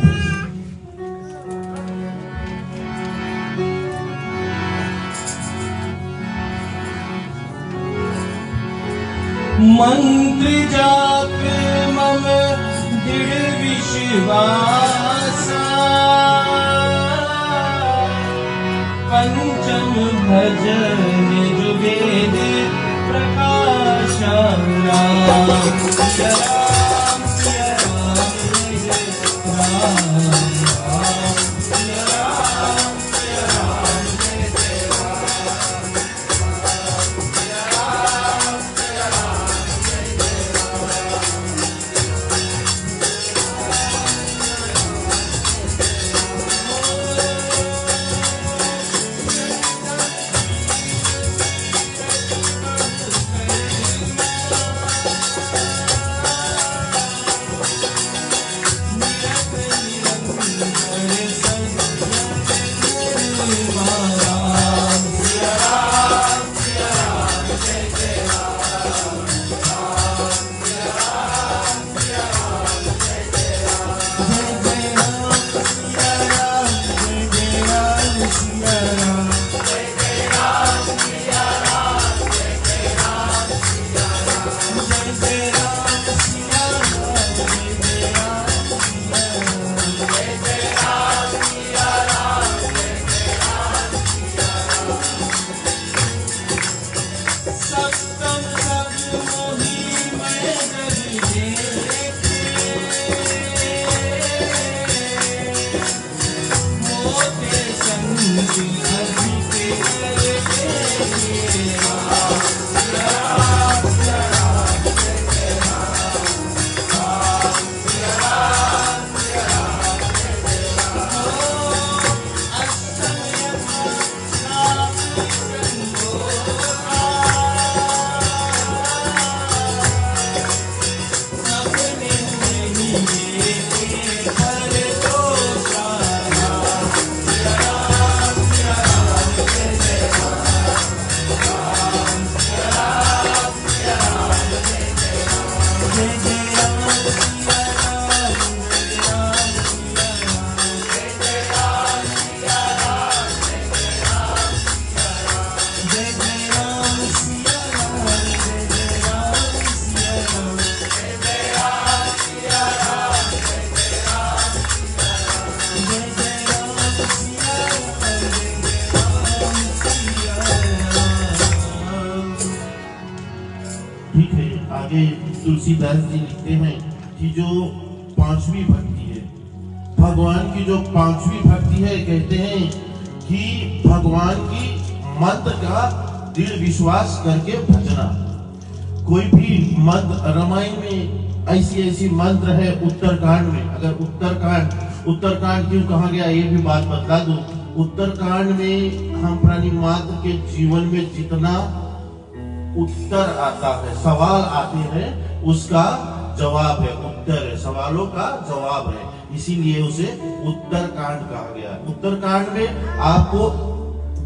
मंत्र जाप मम दृढ़ विश्वासा, पंचम भजन जो वेद प्रकाशा। तुलसीदास जी लिखते हैं कि जो पांचवी भक्ति है, भगवान की जो पांचवी भक्ति है, कहते हैं कि भगवान की मंत्र का दृढ़ विश्वास करके भजना। कोई भी मंत्र, रामायण में ऐसी मंत्र है उत्तरकांड में। अगर उत्तरकांड क्यों कहा गया ये भी बात बता दूं। उत्तरकांड में हम प्राणी मात्र के जीवन में जितना उत्तर आता है, सवाल आते हैं, उसका जवाब है, उत्तर है, सवालों का जवाब है, इसीलिए उसे उत्तरकांड कहा गया। उत्तरकांड में आपको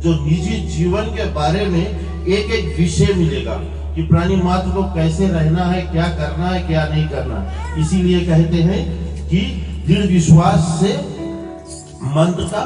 जो निजी जीवन के बारे में एक एक विषय मिलेगा कि प्राणी मात्र को कैसे रहना है, क्या करना है, क्या नहीं करना। इसीलिए कहते हैं कि दृढ़ विश्वास से मंत्र का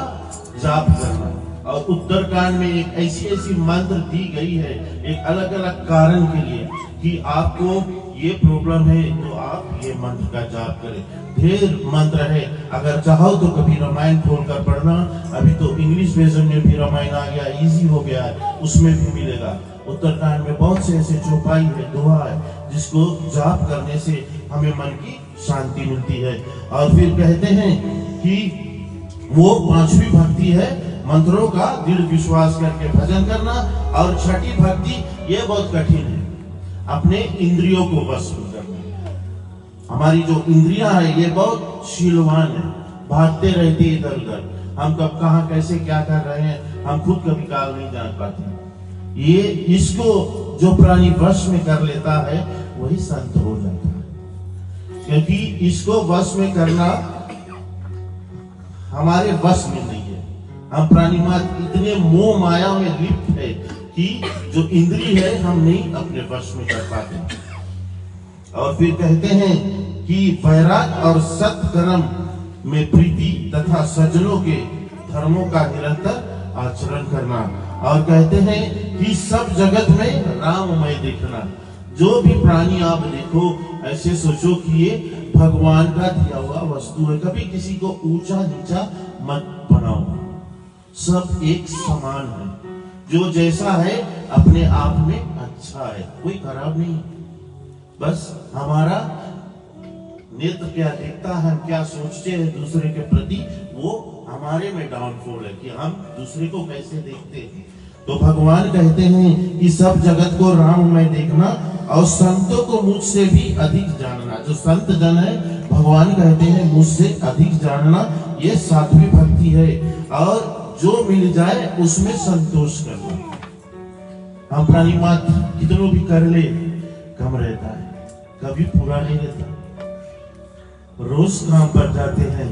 जाप करना। और उत्तरकांड में एक ऐसी मंत्र दी गई है, एक अलग अलग कारण के लिए कि आपको ये प्रॉब्लम है तो आप ये मंत्र का जाप करें। ढेर मंत्र है, अगर चाहो तो कभी रामायण खोलकर पढ़ना। अभी तो इंग्लिश वर्जन में भी रामायण आ गया, इजी हो गया है, उसमें भी मिलेगा। उत्तरकांड में बहुत से ऐसे चौपाई है, दोहा है, जिसको जाप करने से हमें मन की शांति मिलती है। और फिर कहते हैं कि वो पांचवी भक्ति है मंत्रों का दृढ़ विश्वास करके भजन करना। और छठी भक्ति ये बहुत कठिन है, अपने इंद्रियों को वश में करना। हमारी जो इंद्रियां है ये बहुत शीलवान है, भागते रहती है इधर उधर। हम कब कहाँ कैसे क्या कर रहे हैं हम खुद कभी काल नहीं जान पाते। ये इसको जो प्राणी वश में कर लेता है वही संत हो जाता है, क्योंकि इसको वश में करना हमारे वश में नहीं है। हम प्राणी मात्र इतने मोह माया में लिप्त है कि जो इंद्रिय है हम नहीं अपने वश में कर पाते। और फिर कहते हैं कि वैराग और सत्कर्म में प्रीति तथा सज्जनों के धर्मों का निरंतर आचरण करना। और कहते हैं कि सब जगत में राममय देखना। जो भी प्राणी आप देखो ऐसे सोचो कि ये भगवान का दिया हुआ वस्तु है। कभी किसी को ऊंचा नीचा मत बनाओ, सब एक समान है। जो जैसा है अपने आप में अच्छा है, कोई खराब नहीं। बस हमारा नेत्र क्या देखता है, हम क्या सोचते हैं दूसरे के प्रति, वो हमारे में डाउनफॉल है कि हम दूसरे को कैसे देखते हैं। तो भगवान कहते हैं कि सब जगत को राममय देखना और संतों को मुझसे भी अधिक जानना। जो संत जन है भगवान कहते हैं मुझसे अधिक जानना, ये सात्विक भक्ति है। और जो मिल जाए उसमें संतोष करना। हम प्राणी मात्र कितनों भी कर ले कम रहता है, कभी पूरा नहीं रहता। रोज काम पर जाते हैं,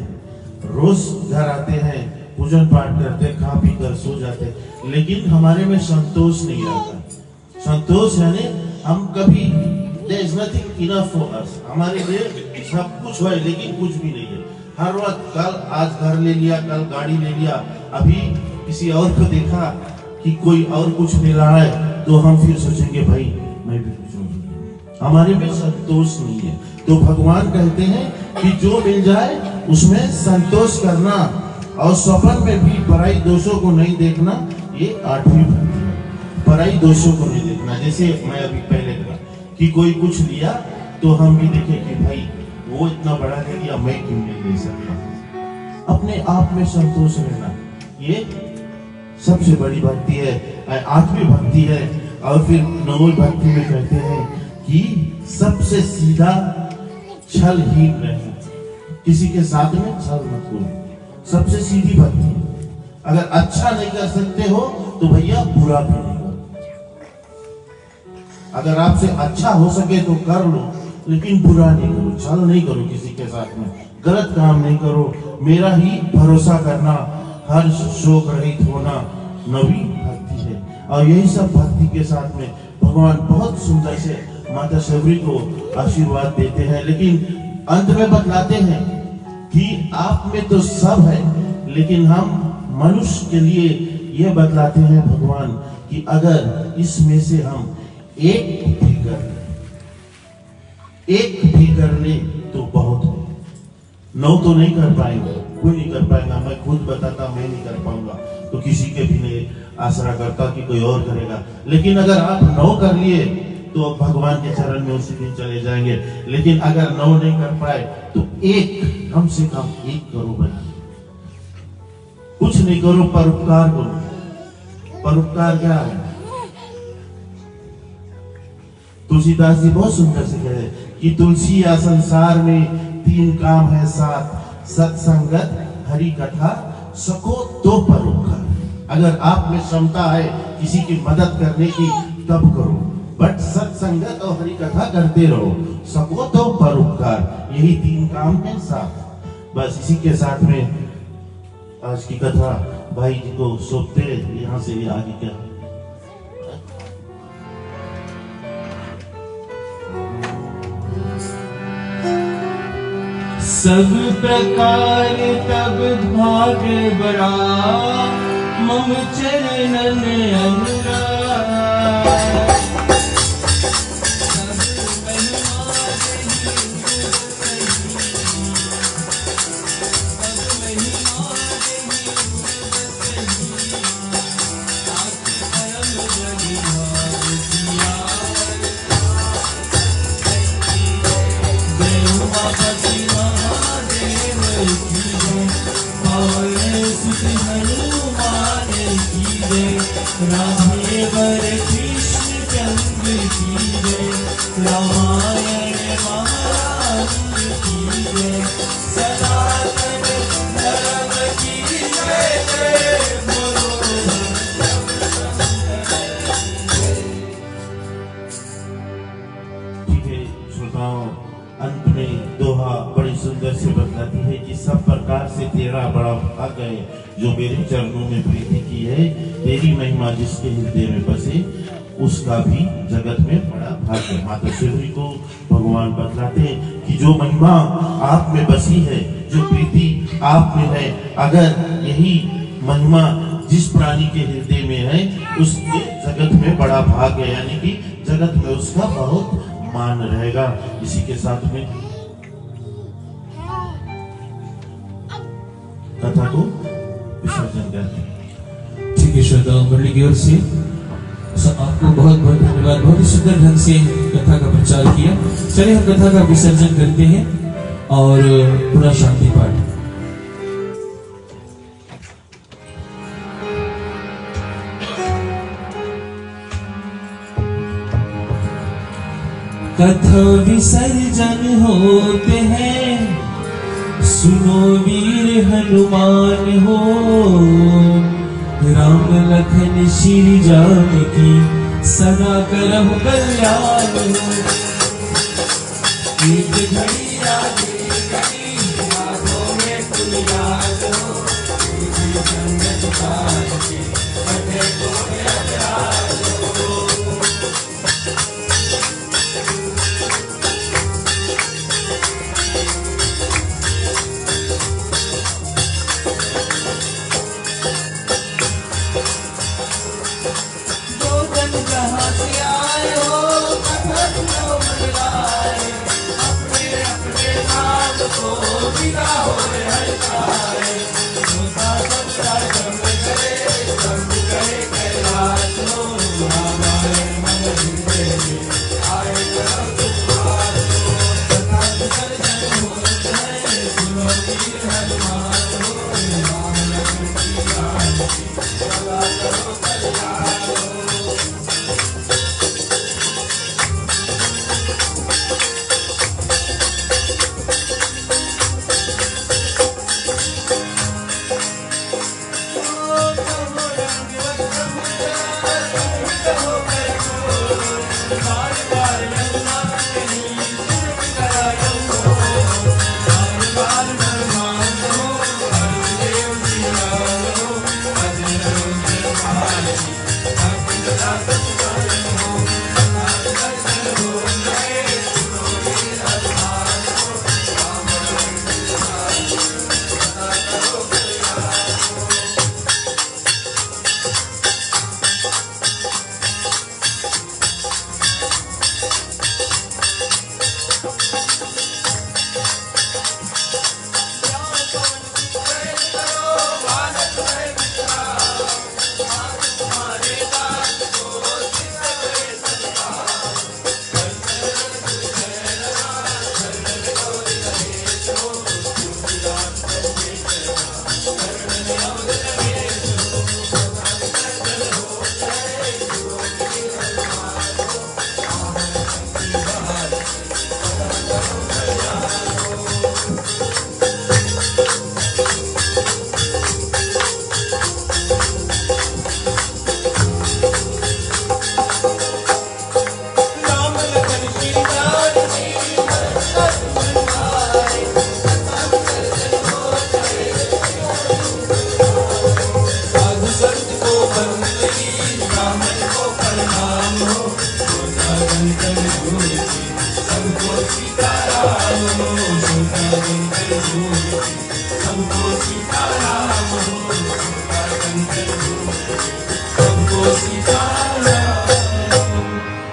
रोज घर आते हैं, पूजन पाठ करते, खा पी कर सो जाते, लेकिन हमारे में संतोष नहीं रहता। संतोष यानी हम कभी there is nothing enough for us, हमारे लिए सब कुछ है लेकिन कुछ भी नहीं है। हर वक्त कल आज घर ले लिया, कल गाड़ी ले लिया, अभी किसी और को देखा कि कोई और कुछ ले रहा है तो हम फिर सोचेंगे भाई मैं भी कुछ नहीं। हमारे में संतोष नहीं है। तो भगवान कहते हैं कि जो मिल जाए उसमें संतोष करना और स्वप्न में भी पराई दोषों को नहीं देखना। ये आठवीं भक्ति है, पराई दोषों को नहीं देखना। जैसे मैं अभी पहले कहा कि कोई कुछ लिया तो हम भी देखें कि भाई वो इतना बड़ा ले लिया, मैं क्यों नहीं ले सकता। अपने आप में संतोष रहना ये सबसे बड़ी भक्ति है, आठवीं भक्ति है। और फिर नौवीं भक्ति में कहते हैं कि सबसे सीधा छलहीन रहना, किसी के साथ में छल मत करो। सबसे सीधी भक्ति। अगर अच्छा नहीं कर सकते हो तो भैया बुरा भी नहीं करो। अगर आपसे अच्छा हो सके तो कर लो, लेकिन बुरा नहीं करो, छल नहीं करो किसी के साथ में, गलत काम नहीं करो। मेरा ही भरोसा करना, हर शोक रहित होना नवी भक्ति है। और यही सब भक्ति के साथ में भगवान बहुत सुंदर से माता शबरी को आशीर्वाद देते हैं, लेकिन अंत में बतलाते हैं कि आप में तो सब है, लेकिन हम मनुष्य के लिए यह बतलाते हैं भगवान कि अगर इसमें से हम एक भी कर ले तो बहुत है। 9 तो नहीं कर पाएंगे, कोई नहीं कर पाएगा। मैं खुद बताता मैं नहीं कर पाऊंगा तो किसी के भी नहीं आसरा करता कि कोई और करेगा। लेकिन अगर आप 9 कर लिए तो अब भगवान के चरण में उसी दिन चले जाएंगे। लेकिन अगर 9 नहीं कर पाए तो एक, कम से कम एक करो भाई। कुछ नहीं करो, परोपकार करो। परोपकार क्या है? तुलसीदास जी बहुत सुंदर से कहे कि तुलसी या संसार में 3 काम है साथ, सत्संगत, हरि कथा, सको तो परोपकार। अगर आप में क्षमता है किसी की मदद करने की तब करो, बट सत्संगत और हरि कथा करते रहो, सको तो परोपकार। यही 3 काम है साथ। बस इसी के साथ में आज की कथा भाई जी को सौंपते यहाँ से भी आगे क्या सब प्रकार तब भाग्य बड़ा, मम चरणन अनुराग। सब महिमा जय, राधे वर कृष्ण चंद्र की जय, रामायण महारानी की जय, सनातन धर्म की जय जय बोलो। ठीक है श्रोताओं, अंत में दोहा बड़ी सुंदर से बतलाती है कि सब प्रकार से तेरा बड़ा भाग है जो मेरे चरणों में प्रीति की है, तेरी महिमा जिसके हृदय में बसे उसका भी जगत में बड़ा भाग है। माता शिवरी को भगवान बतलाते हैं कि जो महिमा आप में बसी है, जो प्रीति आप में है, अगर यही महिमा जिस प्राणी के हृदय में है उसके जगत में बड़ा भाग है, यानी कि जगत में उसका बहुत मान रहेगा। इसी के साथ में कथा को विसर्जन करते हैं। ठीक है श्रोताओं, मुरली की ओर से आपको बहुत बहुत धन्यवाद। बहुत ही सुंदर ढंग से कथा का प्रचार किया। चलिए हम कथा का विसर्जन करते हैं और पुनः शांति पाठ। कथा विसर्जन होते हैं, सुनो वीर हनुमान हो, राम लखन श्री जानकी सदा करहु कल्याण हो। एक घड़ी आगे घड़ी यादों में तुम याद हो, तुझी संगत काज के कटे को अपराध हो।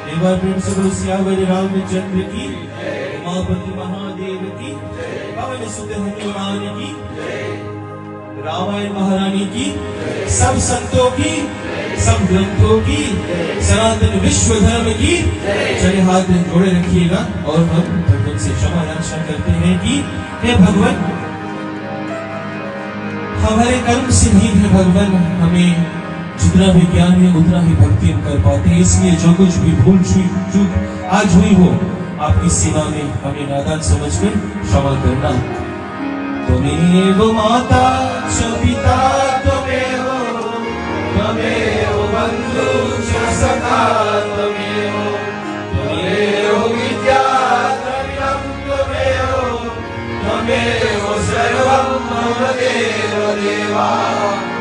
एक बार प्रेम से बोलो सियावर रामचंद्र की, उमापति महादेव की, पवन सुत हनुमान की, रामायण महारानी की, सब संतों की, सब ग्रंथों की, सनातन विश्व धर्म की। चलिए हाथ में जोड़े रखिएगा और हम भगवान से क्षमा याचना करते हैं कि हे भगवान, हमारे कर्म से ही है भगवान हमें जितना भी ज्ञान है उतना ही भक्ति हम कर पाते हैं। इसलिए जो कुछ भी भूल चूक आज हुई हो आपकी सीमा में हमें नादान समझकर क्षमा करना। त्वमेव माता च पिता त्वमेव बंधु च सखा त्वमेव विद्या द्रविणं त्वमेव सर्वं मम देव देवा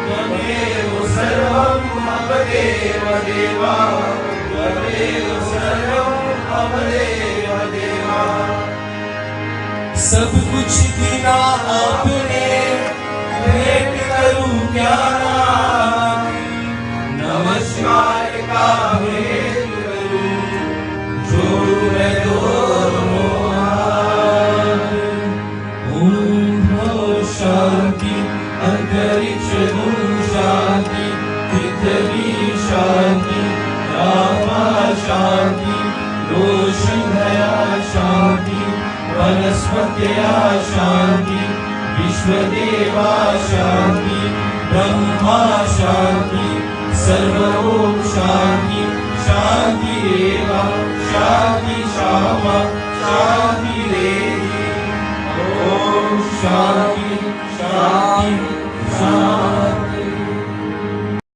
त्वमेव सर्वं मम देव देवा त्वमेव सर्वं मम देव देवा। सब कुछ दिना आपने भेंट करूं क्या नमस्कार का भेंट करूं जो मैं दोनों हाथ। ओम शांति अंतरिक्ष शांति पृथ्वी शांति रामा शांति रोशन दया शांति वनस्पत्या शांति विश्वदेवा शांति ब्रह्मा शांति सर्वोम शांति शांति एव शांति शामा शांति